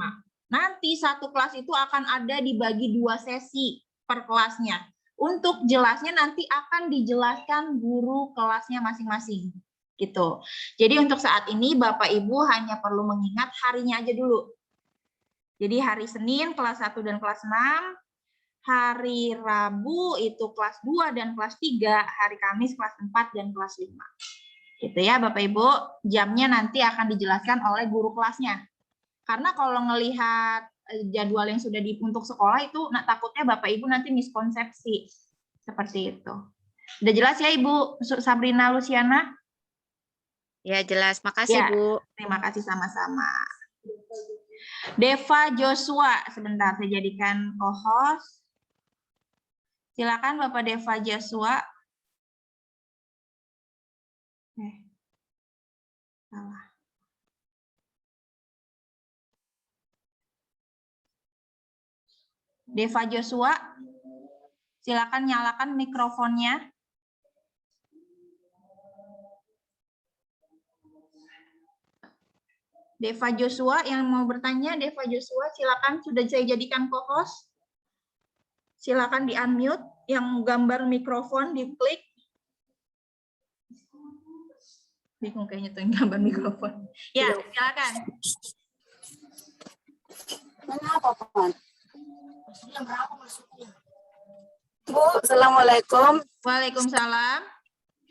Nanti satu kelas itu akan ada dibagi 2 sesi per kelasnya. Untuk jelasnya nanti akan dijelaskan guru kelasnya masing-masing. Gitu. Jadi untuk saat ini Bapak Ibu hanya perlu mengingat harinya aja dulu. Jadi hari Senin kelas 1 dan kelas 6, hari Rabu itu kelas 2 dan kelas 3, hari Kamis kelas 4 dan kelas 5. Gitu ya Bapak Ibu, jamnya nanti akan dijelaskan oleh guru kelasnya. Karena kalau ngelihat jadwal yang sudah untuk sekolah itu takutnya Bapak Ibu nanti miskonsepsi. Seperti itu. Udah jelas ya Ibu Sabrina Luciana? Ya, jelas. Makasih, Ya, Bu. terima kasih sama-sama. Deva Joshua, sebentar saya jadikan co-host. Silakan Bapak Deva Joshua. Salah. Deva Joshua, silakan nyalakan mikrofonnya. Deva Joshua yang mau bertanya, Deva Joshua silakan, sudah saya jadikan co-host. Silakan di-unmute, yang gambar mikrofon diklik. Bingung kayaknya tuh yang gambar mikrofon. Ya, silakan. Kenapa, Pak? Bu, Assalamualaikum. Waalaikumsalam.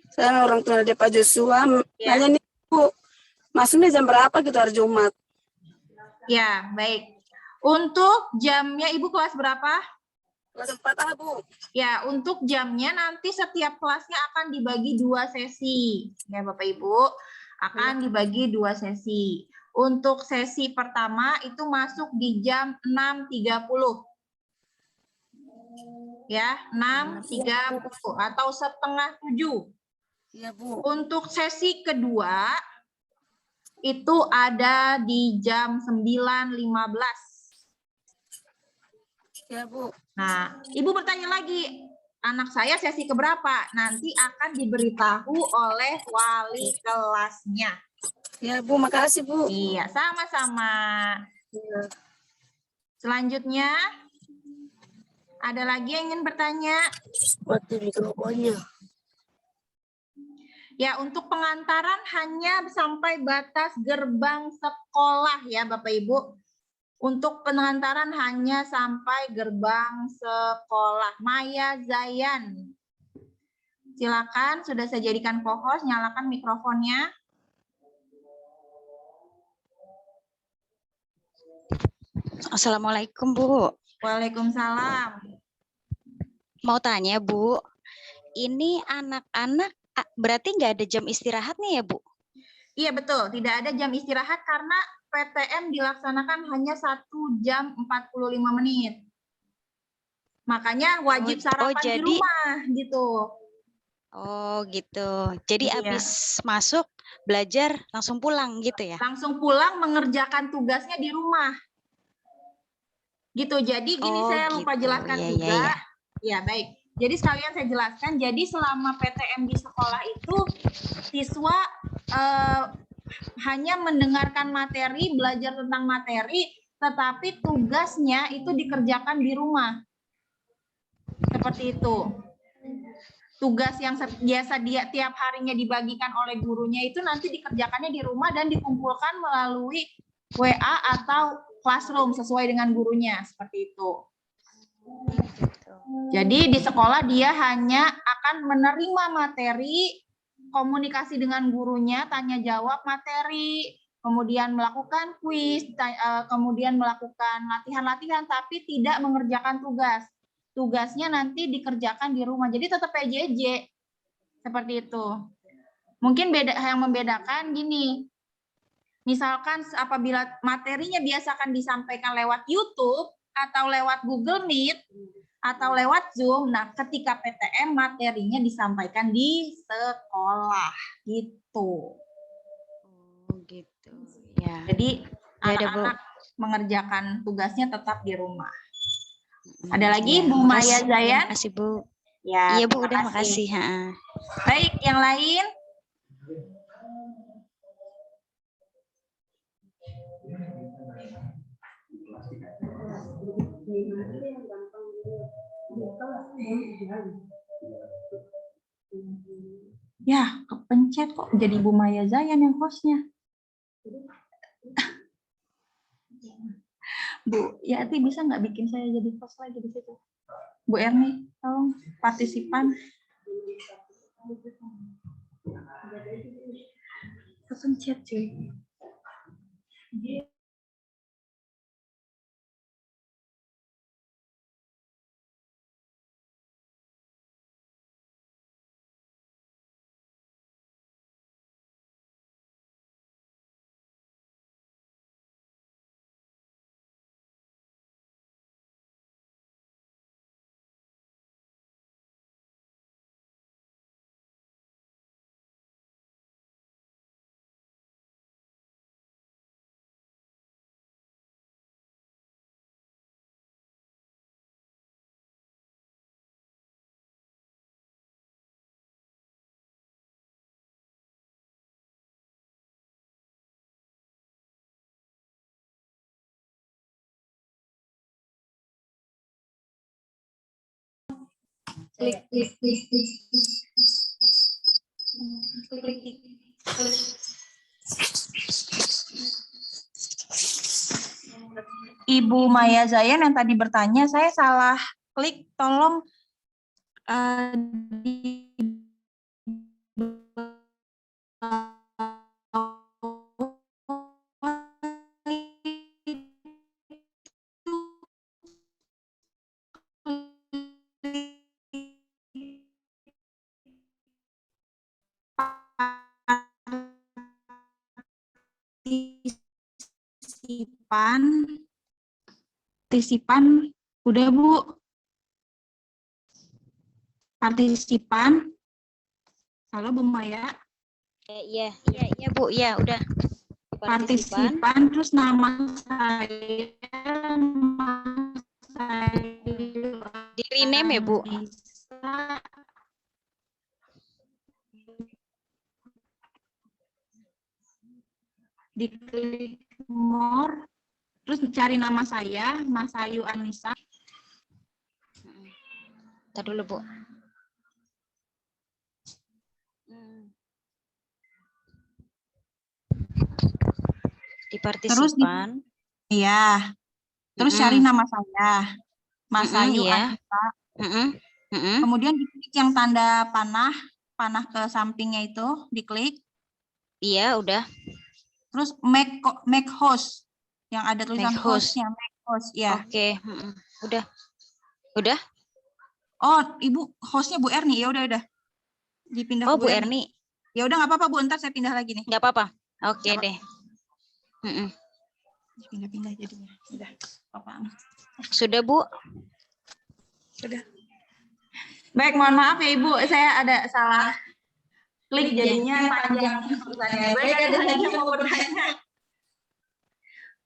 Saya orang tua dari Pak Joshua. Ya. Nanya nih, Bu, masuknya jam berapa gitu hari Jumat? Ya, baik. Untuk jamnya Ibu kelas berapa? Kelas 4, Bu. Ya, untuk jamnya nanti setiap kelasnya akan dibagi 2 sesi. Ya, Bapak Ibu, akan dibagi 2 sesi. Untuk sesi pertama itu masuk di jam 6.30. Ya, 6.30 atau setengah 7. Iya, Bu. Untuk sesi kedua itu ada di jam 9.15. Iya, Bu. Nah, Ibu bertanya lagi, anak saya sesi keberapa? Nanti akan diberitahu oleh wali kelasnya. Iya, Bu. Makasih, Bu. Iya, sama-sama. Iya. Selanjutnya, ada lagi yang ingin bertanya? Waktu mikrofonnya. Ya, untuk pengantaran hanya sampai batas gerbang sekolah ya, Bapak Ibu. Untuk pengantaran hanya sampai gerbang sekolah. Maya Zayan. Silakan, sudah saya jadikan co-host, nyalakan mikrofonnya. Assalamualaikum, Bu. Waalaikumsalam. Mau tanya, Bu, ini anak-anak berarti nggak ada jam istirahatnya ya, Bu? Iya, betul. Tidak ada jam istirahat karena PTM dilaksanakan hanya 1 jam 45 menit. Makanya wajib sarapan di rumah, gitu. Oh, gitu. Jadi Iya. habis masuk, belajar, langsung pulang gitu ya? Langsung pulang mengerjakan tugasnya di rumah. Gitu. Jadi gini, saya lupa gitu. jelaskan Ya, juga. ya, ya. Ya, baik. Jadi sekalian saya jelaskan, jadi selama PTM di sekolah itu siswa hanya mendengarkan materi, belajar tentang materi, tetapi tugasnya itu dikerjakan di rumah. Seperti itu. Tugas yang biasa dia tiap harinya dibagikan oleh gurunya itu nanti dikerjakannya di rumah dan dikumpulkan melalui WA atau classroom sesuai dengan gurunya, seperti itu. Jadi di sekolah dia hanya akan menerima materi, komunikasi dengan gurunya, tanya jawab materi, kemudian melakukan kuis, kemudian melakukan latihan-latihan, tapi tidak mengerjakan tugas. Tugasnya nanti dikerjakan di rumah. Jadi tetap PJJ. Seperti itu. Mungkin yang membedakan gini. Misalkan apabila materinya biasa akan disampaikan lewat YouTube atau lewat Google Meet atau lewat Zoom, nah ketika PTM materinya disampaikan di sekolah gitu. Oh, gitu. Ya. Jadi Ya, anak-anak mengerjakan tugasnya tetap di rumah. Ada lagi Ya, Bu Maya Zayan? Terima kasih, Bu. Ya, Iya, Bu, udah makasih. Baik, yang lain? Ya, kepencet kok jadi Bu Maya Zayan yang hostnya. Bu Yati bisa nggak bikin saya jadi host lagi di situ? Bu Erni, tolong partisipan. Kepencet cuy. Klik. Ibu Maya Zayan yang tadi bertanya, saya salah klik, tolong partisipan udah Bu, partisipan. Halo Bu Maya. Iya Bu, ya udah. Partisipan, terus nama saya Di rename ya Bu. Diklik more, terus cari nama saya, Mas Ayu Anissa. Ntar dulu Bu. Di partisipan. Iya. Terus cari nama saya, Mas Ayu Iya. Anissa. Kemudian diklik yang tanda panah ke sampingnya itu, diklik. Iya, udah. Terus make host, yang ada tulisan Make host. hostnya, make host, ya. Oke, udah. Udah? Oh, Ibu hostnya Bu Erni, ya udah. Dipindah Oh, ke Bu Erni. Ya udah nggak apa-apa Bu, ntar saya pindah lagi nih. Nggak apa-apa. Oke deh. Pindah jadinya. Udah. Apa? Sudah Bu? Sudah. Baik, mohon maaf ya Ibu, saya ada salah klik jadinya panjang pertanyaan. Baik, ada lagi yang mau bertanya.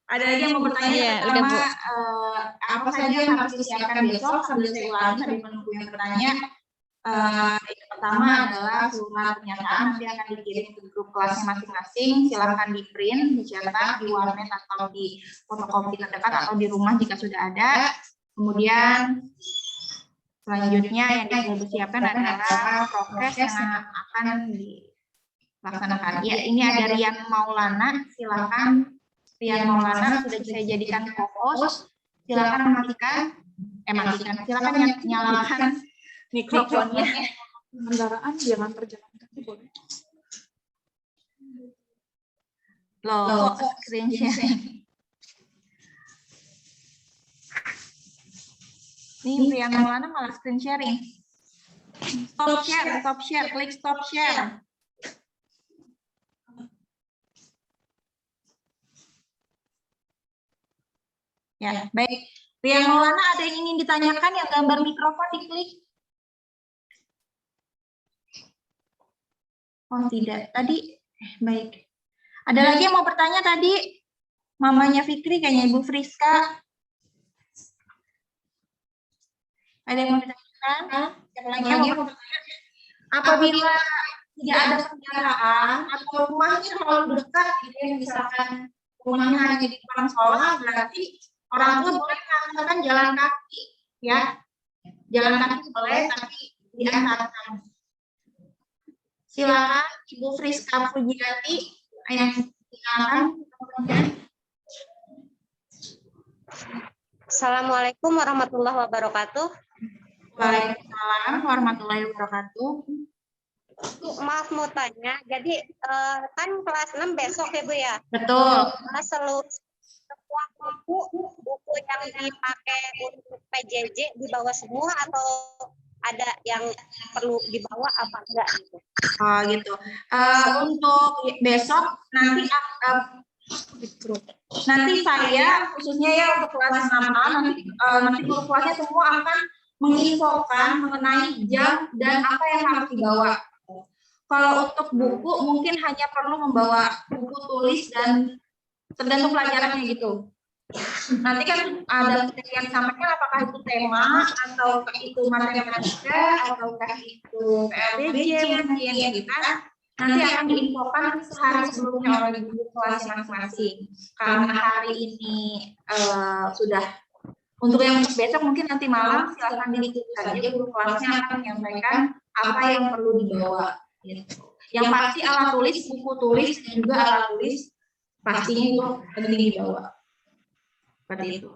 Ada lagi yang mau bertanya Iya, pertama, udah, Bu. apa saja yang harus disiapkan besok sambil saya ulangi tadi penunggu yang bertanya. Yang pertama adalah surat pernyataan nanti akan dikirim ke grup kelasnya masing-masing. Silakan di print, dicetak di warnet atau di fotokopi terdekat atau di rumah jika sudah ada. Kemudian selanjutnya yang disiapkan adalah prokes yang akan dilaksanakan. Ya, ini ada Rian Maulana, silakan. Rian Maulana sudah saya jadikan co-host. Silakan matikan, silakan nyalakan mikrofonnya. Kendaraan jangan berjalan kaki boleh. Loh, kok screen sharing? Nih, Rian Maulana malah screen sharing. Stop share, klik stop share. Ya, baik. Rian Maulana, ada yang ingin ditanyakan yang gambar mikrofon diklik? Oh, tidak. Tadi, baik. Ada lagi yang mau bertanya tadi? Mamanya Fikri, kayaknya Ibu Friska. Ada yang mau ditanyakan? Siapa lagi yang mau bertanya? Apabila tidak ada kendaraan atau rumahnya terlalu dekat, gitu ya, misalkan rumahnya hanya di depan sekolah, berarti orang tua boleh melakukan jalan kaki, ya. Jalan kaki boleh, tapi diantarkan. Silakan Ibu Friska Pujiati. Silakan. Assalamualaikum warahmatullahi wabarakatuh. Waalaikumsalam warahmatullahi wabarakatuh. Maaf mau tanya, jadi kan kelas 6 besok ya Bu ya? Betul. Seluruh semua buku yang dipakai untuk PJJ dibawa semua atau ada yang perlu dibawa apa enggak gitu? Oh gitu. Untuk besok nanti saya khususnya ya untuk kelas 6A nanti guru kelasnya semua akan menginfokan mengenai jam dan apa yang harus dibawa. Kalau untuk buku mungkin hanya perlu membawa buku tulis dan tergantung pelajarannya gitu. Nanti kan ada yang disampaikan apakah itu tema atau itu matematika ataukah itu PLBJ mungkin gitu. Nanti akan diinfokan sehari sebelumnya oleh guru kelas masing-masing. Karena hari ini sudah untuk yang besok mungkin nanti malam silakan diikuti saja guru kelasnya akan menyampaikan apa yang perlu dibawa. Gitu. Yang pasti alat tulis, buku tulis dan juga alat tulis pastinya itu penting dibawa. Seperti itu.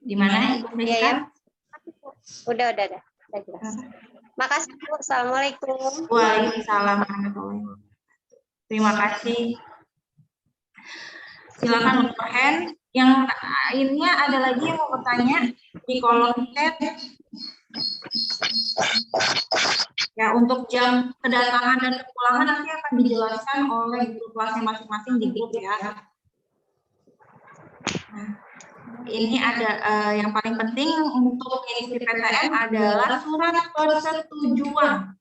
Gimana Ibu Friska? Ya. Udah jelas. Makasih Bu. Assalamualaikum. Waalaikumsalam warahmatullahi wabarakatuh. Terima kasih. Silakan untuk hand. Yang lainnya ada lagi yang mau bertanya di kolom chat. Ya, untuk jam kedatangan dan kepulangan nanti akan dijelaskan oleh guru kelasnya masing-masing di grup ya. Nah, ini ada yang paling penting untuk mengisi PTM adalah surat persetujuan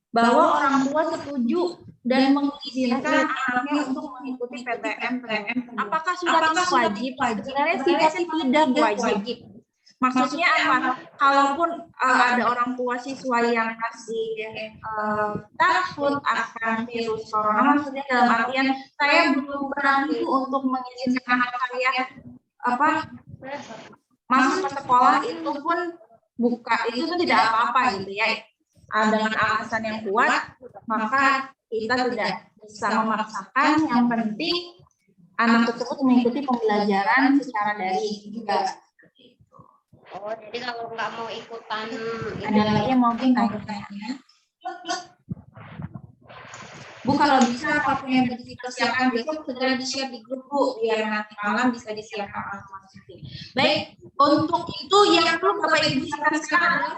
bahwa orang tua setuju dan mengizinkan anaknya untuk mengikuti PTM. Apakah surat ini wajib? Sebenarnya sifatnya tidak wajib. Maksudnya apa? Kalaupun ada orang tua siswa yang masih takut akan virus corona, maksudnya dalam artian saya belum berani untuk mengizinkan anak saya masuk ke sekolah itu pun itu tidak apa-apa gitu ya. Dengan alasan yang kuat, maka kita tidak bisa memaksakan. Yang penting anak tersebut mengikuti pembelajaran secara daring juga. Oh, jadi kalau nggak mau ikutan Ada lagi yang mau bertanya? Bu, kalau bisa apapun yang dipersiapkan besok segera di-share di grup Bu, biar nanti malam bisa disiapkan masing-masing. Baik, untuk itu yang perlu Bapak Ibu siapkan sekarang adalah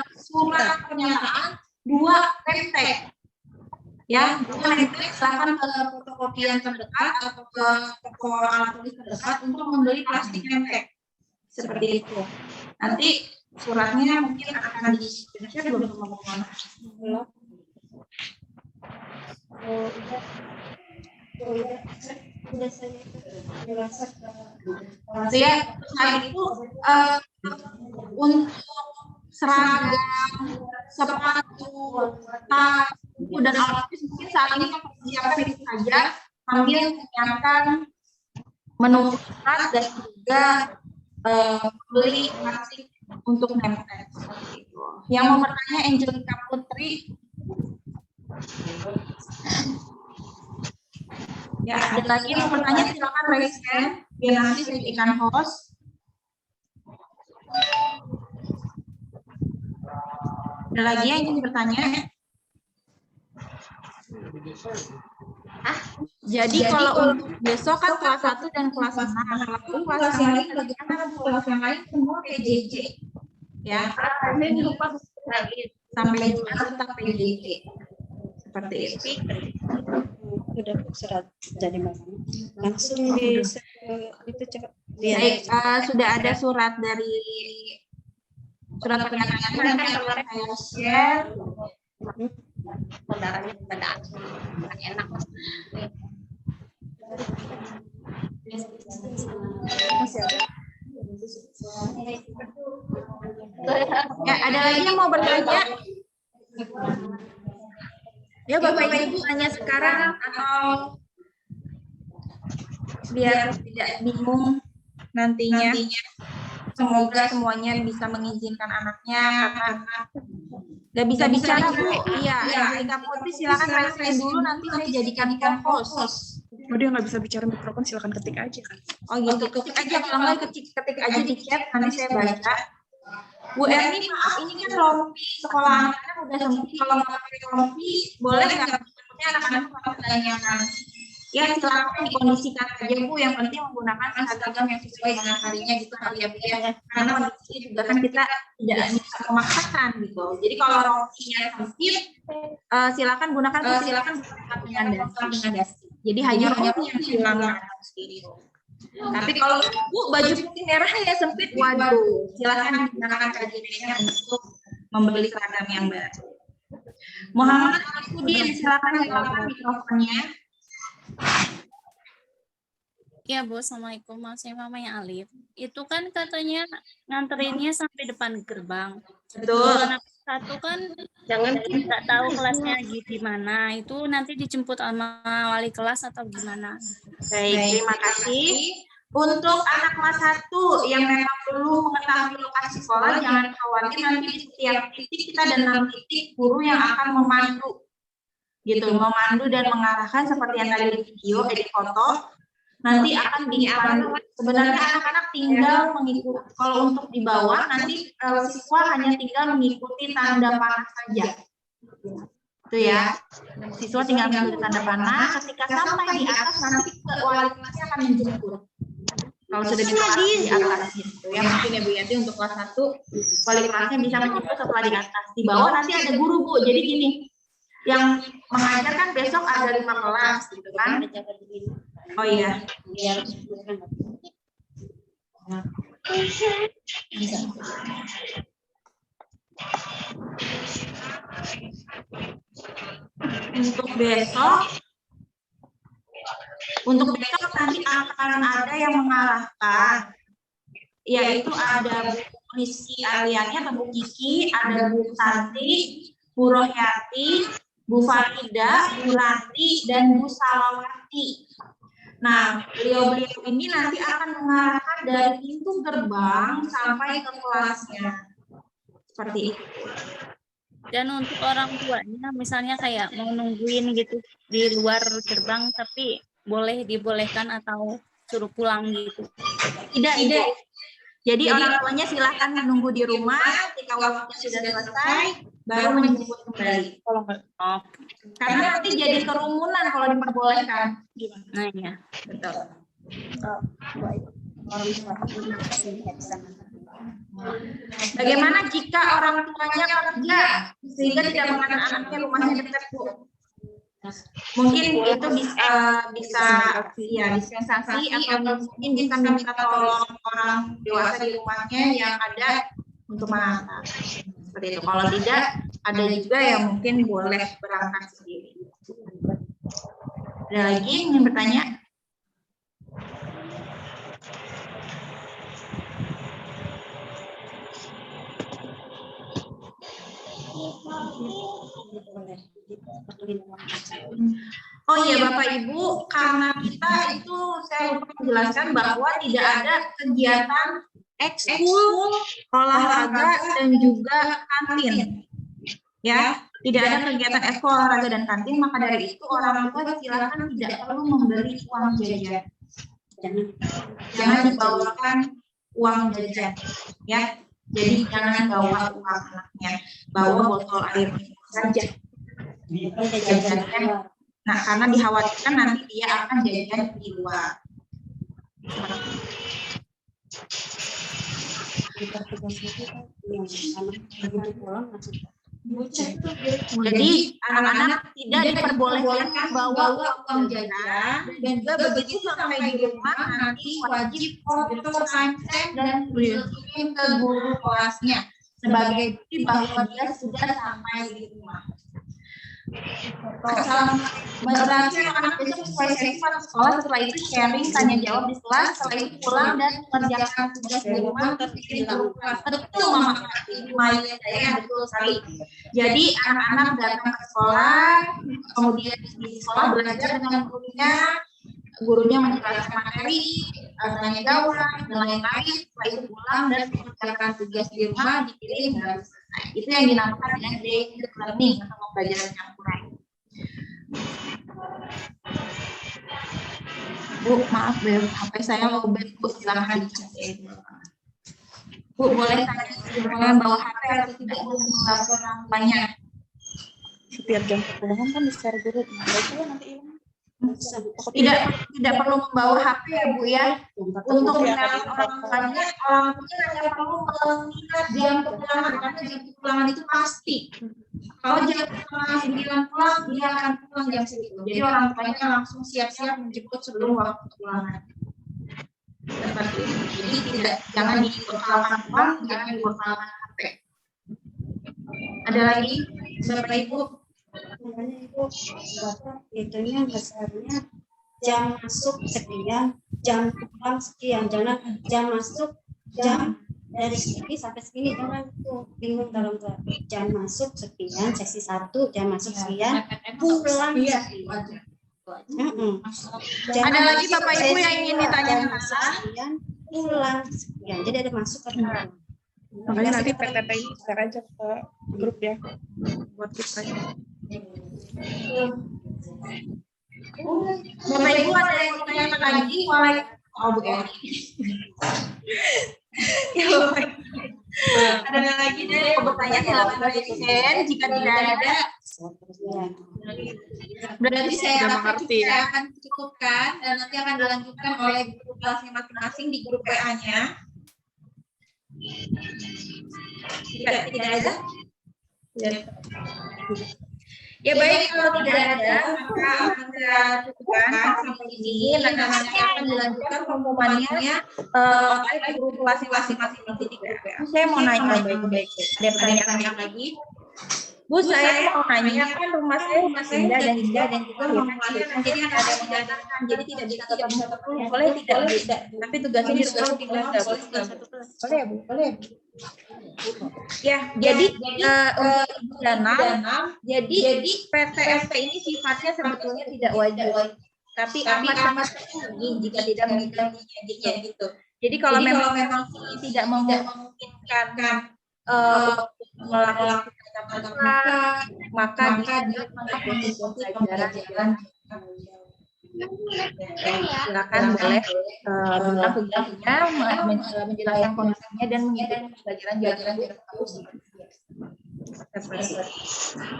1 surat pernyataan, 2 reptek. Ya, 2 reptek silakan ke fotokopian terdekat atau ke toko alat tulis terdekat untuk membeli plastik reptek. Seperti itu. Nanti suratnya mungkin akan di-share belum teman-teman. Ya, saat itu untuk seragam, sepatu, tas, dan alat tulis mungkin saat ini persiapkan itu saja sambil menyiapkan menu surat dan juga beli plastik untuk nempel. Yang mau bertanya Angelica Putri. Ya, ada lagi yang mau bertanya silakan raise hand biar nanti saya jadikan host. Ada lagi yang ingin bertanya? Jadi kalau untuk besok kan kelas 1 dan kelas 6, kalau kelas yang lain bagaimana kelas yang lain semua PJJ. Ya. Sampai Jumat tetap PJJ. Seperti itu. Udah surat jadi langsung di itu cepat. Baik, sudah ada surat dari surat pernyataan nanti akan saya share. saudaranya pada enak. Masih ada. Ya, ada lagi yang mau bertanya? Ya, Bapak Ibu tanya sekarang atau biar tidak bingung nantinya. Semoga semuanya bisa mengizinkan anaknya karena Nggak bisa bicara, Bu. Iya, Angelika Putri silakan raise dulu, nanti saya jadikan co-host. Oh, dia nggak bisa bicara mikrofon, silakan ketik aja kan. Oh gitu, ketik aja, kalau nggak ketik aja di chat, nanti saya baca. Bu Erni, maaf, ini kan rompi sekolah anak-anak udah sempit, kalau nggak pakai rompi, boleh nggak? Maksudnya anak-anak pertanyaan. Ya silakan dikondisikan aja, Bu, yang penting menggunakan seragam yang sesuai dengan harinya gitu kali ya, Bu, ya. Karena kondisi juga kan kita tidak bisa memaksakan gitu. Jadi kalau rompinya sempit, silakan gunakan dengan dasi. Jadi hanya rompi yang hilang gitu. Tapi kalau Bu baju putih merah ya sempit, waduh, silakan gunakan KJP-nya untuk membeli seragam yang baru. Muhammad Alifudin, silakan mikrofonnya. Ya Bu, Assalamualaikum, saya mamanya Alif. Itu kan katanya nganterinnya sampai depan gerbang. Betul. Anak satu kan jangan nggak tahu kelasnya di mana, itu nanti dijemput sama wali kelas atau gimana? Baik, terima kasih. Untuk anak kelas 1 yang memang perlu mengetahui lokasi sekolah, jangan khawatir, nanti di setiap titik kita ada 6 titik guru yang akan memandu. Gitu, memandu dan mengarahkan seperti yang tadi di video, di foto. Nanti akan dipandu. Sebenarnya anak-anak tinggal mengikuti, kalau untuk di bawah nanti siswa hanya tinggal mengikuti tanda panah saja. Itu ya. Siswa tinggal mengikuti tanda panah, ketika sampai di atas nanti wali kelasnya akan menjemput. Kalau sudah di atas gitu ya, mungkin ya Bu Yanti untuk kelas 1 wali kelasnya bisa menjemput setelah di atas. Di bawah nanti ada guru, Bu. Jadi gini, yang mengajar kan besok ada 5 kelas gitu kan. Oh iya. Untuk besok nanti akan ada yang mengarahkan, yaitu ada Bu Rizky Ariani atau Bu Kiki, ada Bu Santi, Bu Rohyati, Bu Farida, Bu Ranti, dan Bu Salawati. Nah, beliau-beliau ini nanti akan mengarahkan dari pintu gerbang sampai ke kelasnya. Seperti itu. Dan untuk orang tuanya, misalnya kayak mau nungguin gitu di luar gerbang, tapi dibolehkan atau suruh pulang gitu? Tidak. Jadi orang tuanya silahkan menunggu di rumah, ketika waktunya sudah selesai, baru menjemput kembali. Karena nanti jadi kerumunan kalau diperbolehkan. Nah ya, betul. Bagaimana jika orang tuanya kerja sehingga tidak mengantar anaknya, rumahnya dekat, Bu? Mungkin itu bisa dispensasi atau mungkin bisa minta tolong orang dewasa di rumahnya yang ada untuk mengantar. Seperti itu. Kalau tidak, ada juga yang mungkin boleh berangkat sendiri. Ada lagi yang ingin bertanya? Oh iya Bapak Ibu, karena kita itu saya lupa menjelaskan bahwa tidak ada kegiatan ekskul, olahraga dan juga kantin. Ya, tidak ada kegiatan ekskul, olahraga dan kantin, maka dari itu orang tua silakan tidak perlu memberi uang jajan. Jangan dibawakan uang jajan, ya. Jadi jangan bawa uang anaknya, bawa botol air saja. Jajannya. Nah, karena dikhawatirkan nanti dia akan jajan di luar. Jadi anak-anak tidak diperbolehkan bawa uang jajan, dan juga begitu sampai di rumah nanti wajib foto, timestamp dan kirim ke guru kelasnya sebagai bukti bahwa dia sudah sampai di rumah. Berarti anak-anak besok sesuai sesi sekolah, setelah itu sharing, tanya jawab di kelas, setelah itu pulang dan mengerjakan tugas di rumah di guru kelas. Betul Mama Maya, saya betul sekali. Jadi anak-anak datang ke sekolah, kemudian di sekolah belajar dengan gurunya menjelaskan materi, tanya jawab dan lain-lain. Setelah itu pulang dan mengerjakan tugas di rumah, dikirim dan Nah, itu yang dinamakan dengan blended learning atau pembelajaran campuran. Bu, maaf Bu, HP saya lowbat, Bu, silahkan dicek. Bu, boleh tanya kalian bawa HP atau tidak Bu untuk melapor orang tuanya? Setiap jam perkuliahan kan di-share guru. Nanti hilang. Tidak perlu membawa HP ya Bu ya. Untuk mengenal orang tuanya hanya perlu mengingat jam kepulangan, karena jam kepulangan itu pasti. Kalau jam kepulangan 9 pulang, dia akan pulang jam segitu. Jadi orang tuanya langsung siap-siap menjemput sebelum waktu kepulangan. Seperti itu. Jadi jangan dipersoalkan uang, jangan dipersoalkan HP. Ada lagi, Bapak Ibu? Makanya itu Bapak itunya besarnya jam masuk sekian, jam pulang sekian, jangan jam masuk jam dari sini sampai sini, jangan tuh bingung dalam jam masuk sekian sesi 1, jam masuk sekian, pulang sekian. Ada lagi Bapak Ibu yang ingin ditanyakan? Sekian, pulang sekian, jadi ada masuk atau pulang. Makanya nanti PTPI share aja ke grup ya buat kita. Bapak Ibu ada yang mau tanyakan lagi? Oh, Bu Eri. Ya, Bapak Ibu. Ada lagi dari yang bertanya, silakan raise. Jika tidak ada, berarti saya akan cukupkan dan nanti akan dilanjutkan oleh guru kelasnya masing-masing di grup WA-nya. Jika tidak ada, ya baik, kalau tidak ada maka akan saya cukupkan sampai di sini. Nanti akan dilanjutkan pengumumannya oleh guru kelas masing-masing di grup WA. Saya mau nanya baik-baik. Ada pertanyaan lagi? Bu, saya mau nanya, kan rumah saya pindah dan juga mau melahirkan, jadi ada yang mengantarkan, jadi tidak bisa tetap satu kelas. Boleh tidak? Bisa. Tapi tugasnya di rumah pindah nggak boleh satu kelas. Boleh ya Bu? Boleh. Ya, jadi untuk Danam, jadi PTST ini sifatnya sebetulnya tidak wajib, tapi amat jika tidak menggantinya gitu. Jadi kalau memang tidak memungkinkan melakukan tatap muka, maka dia mengikuti pembelajaran. Silakan boleh bilang tugasnya, menjelaskan kondisinya dan mengikuti pembelajaran jarak jauh.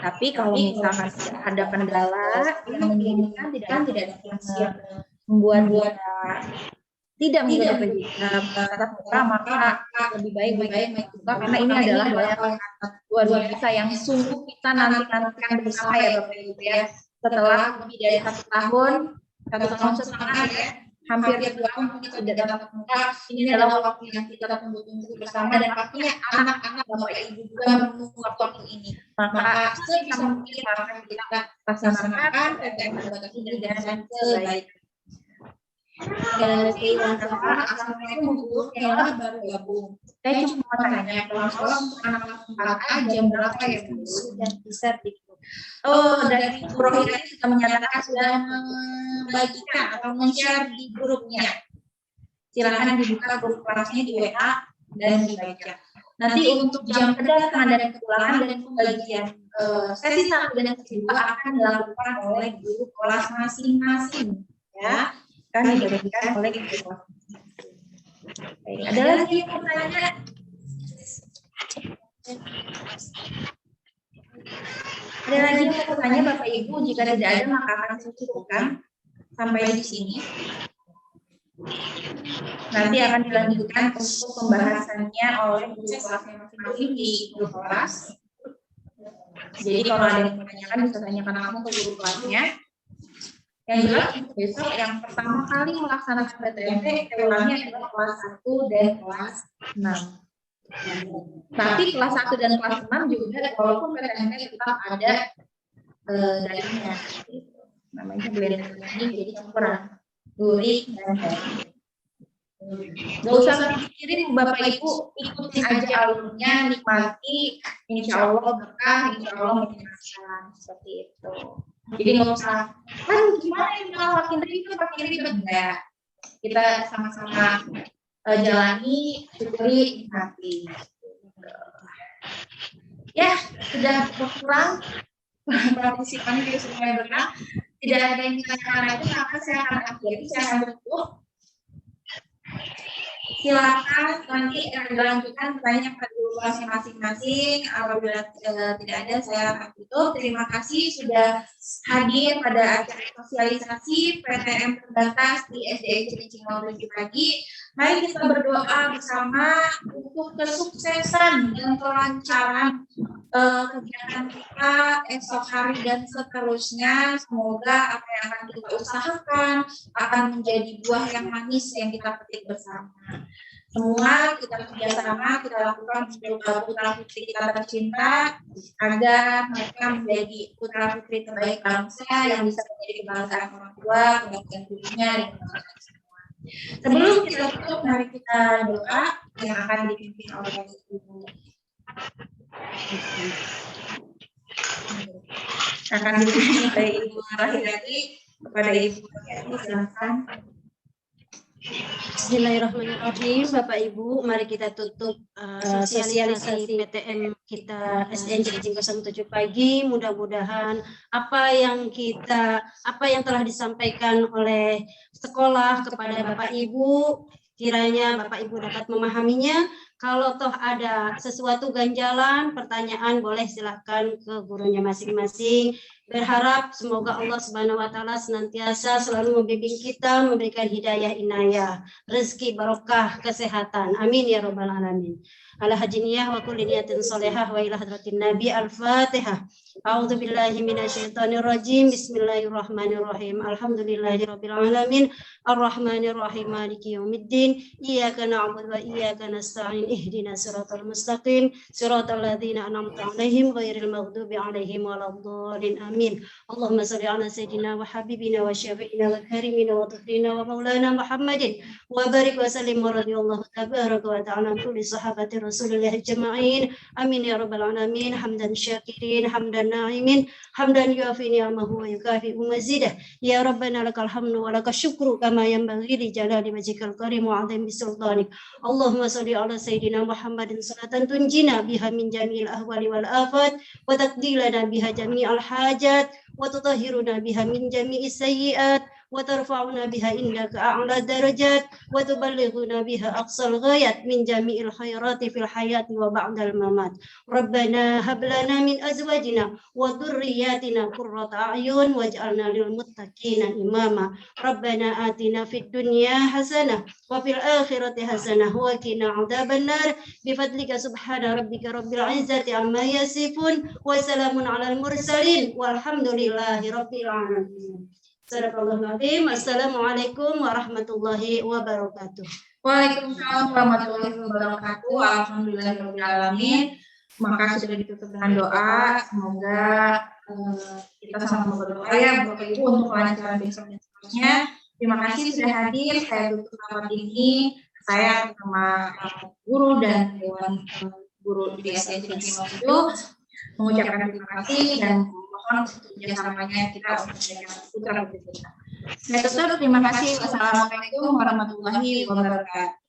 Tapi kalau misalkan ada kendala yang memungkinkan tidak membuat tidak mengikuti tatap muka, maka lebih baik buka, karena ini adalah luar biasa yang sungguh kita nantikan bersama ya Bapak Ibu ya. Setelah lebih dari 1 tahun setengah ya, hampir 2 tahun kita tidak tatap muka, ini adalah waktu yang kita tunggu-tunggu bersama, dan pastinya anak-anak Bapak Ibu juga menunggu waktu ini. Maka sebisa mungkin akan kita laksanakan PTM terbatas ini dengan sebaik. Assalamualaikum Bu, kayaknya baru gabung. Saya cuma mau tanya, pulang sekolah untuk anak kelas 4A jam berapa ya Bu? Sudah bisa Dari Bu Rohina sudah menyatakan sudah membagikan atau men-share di grupnya. Silakan dibuka grup kelasnya di WA dan dibaca. Nanti untuk jam kedatangan dan kepulangan dan pembagian sesi 1 dan sesi 2 akan dilakukan oleh guru kelas masing-masing ya. Kan diberikan oleh guru kelas. Ada lagi yang mau tanya? Ada lagi yang mau tanya Bapak Ibu? Jika tidak ada maka akan saya cukupkan sampai di sini. Nanti akan dilanjutkan untuk pembahasannya oleh guru kelasnya masing-masing di grup kelas. Jadi kalau ada yang menanyakan bisa tanyakan langsung ke guru kelasnya. Yang jelas besok yang pertama kali melaksanakan PTMT ulangnya adalah kelas 1 dan kelas 6. Tapi kelas 1 dan kelas 6 juga walaupun PTMT tetap ada daringnya. Namanya blended learning, jadi campuran luring dan daring. Gak usah dipikirin Bapak Ibu, ikutin aja alurnya, nikmati, insya Allah berkah, insya Allah menyenangkan, seperti itu. Jadi nggak usah, kan gimana yang makin ribet enggak. Kita sama-sama jalani, syukuri, nikmati. Ya, sudah berkurang. Partisipan juga sudah mulai berkurang. Tidak ada yang ditanyakan lagi, maka saya akan akhiri, saya akan tutup. Silakan nanti dilanjutkan pertanyaan pada guru kelasnya masing-masing. Apabila tidak ada, saya akan tutup. Terima kasih sudah hadir pada acara sosialisasi PTM terbatas di SDN Cilincing 07 pagi. Mari kita berdoa bersama untuk kesuksesan dan kelancaran kegiatan kita esok hari dan seterusnya. Semoga apa yang akan kita usahakan akan menjadi buah yang manis yang kita petik bersama. Semua kita kerjasama, kita lakukan untuk putra putri kita tercinta agar mereka menjadi putra putri terbaik bangsa yang bisa menjadi kebanggaan orang tua, kebanggaan gurunya, dan kebanggaan semua. Sebelum kita tutup, mari kita doa yang akan dipimpin oleh Ibu. Akan dipimpin oleh Ibu Rahilati. Kepada Ibu Rahilati, silakan. Bismillahirrahmanirrahim. Bapak Ibu, mari kita tutup sosialisasi PTM kita SDN Cilincing 07 pagi. Mudah-mudahan apa yang telah disampaikan oleh sekolah kepada Bapak Ibu, kiranya Bapak Ibu dapat memahaminya. Kalau toh ada sesuatu ganjalan, pertanyaan, boleh silakan ke gurunya masing-masing. Berharap semoga Allah Subhanahu wa taala senantiasa selalu membimbing kita, memberikan hidayah inayah, rezeki barokah, kesehatan. Amin ya rabbal alamin. Ala hajiniyah wa kulli niyatin sholihah wa ila hadratin nabi. Al-Fatihah. A'udzu billahi minasyaitonir rajim. Bismillahirrahmanirrahim. Alhamdulillahirabbil alamin. Arrahmanir rahim. Maliki yaumiddin. Iyyaka na'budu wa iyyaka nasta'in. Ihdinas siratal mustaqim. Siratal ladzina an'amta 'alaihim ghairil maghdubi 'alaihim waladdallin. Amin. Allahumma shalli ala sayyidina wa habibina wa syafi'ina wa karimina wa tuhrina wa maulana Muhammadin wa barik wa sallim wa radhiyallahu tabaraka wa ta'ala kulli sahabati Rasulullah ajma'in. Amin ya rabbal alamin. Hamdan syakirin, hamdan na'imin, hamdan yuafi ni'amahu wa yukafi mazidah. Ya rabbana lakal hamdu wa lakal syukru kama yanbaghi li jalali wajhikal karim wa 'azimi sultanik. Allahumma shalli ala sayyidina Muhammadin salatan tunjina biha min jami'il ahwali wal afat wa taqdilana biha jami'al hajat wa tutahhiruna biha min jami'is sayyi'at wa tarfa'una biha indaka a'la darajat wa tuballighuna biha aqsal ghayat min jami'il khairati fil hayati wa ba'dal mamat. Rabbana hab lana min azwajina wa dhurriyyatina qurrata a'yun waj'alna lil muttaqina imama. Rabbana atina fid dunya hasanah wa fil akhirati hasanah wa qina 'adzabannar. Bi fadlika subhana rabbika rabbil izzati amma yasifun wa salamun 'alal mursalin walhamdulillahi rabbil alamin. Assalamualaikum warahmatullahi wabarakatuh. Waalaikumsalam warahmatullahi wabarakatuh. Alhamdulillahirrahmanirrahim. Maka sudah ditutup dengan doa. Semoga kita sama berdoa ya Bapak Ibu untuk kelancaran besok dan seterusnya. Terima kasih sudah hadir. Saya tutup rapat ini. Saya bersama guru dan dewan guru di SDN Cilincing 07 mengucapkan terima kasih dan mohon kerjasamanya kita untuk menjadi putra putri kita. Saya tutup. Terima kasih. Wassalamualaikum warahmatullahi wabarakatuh.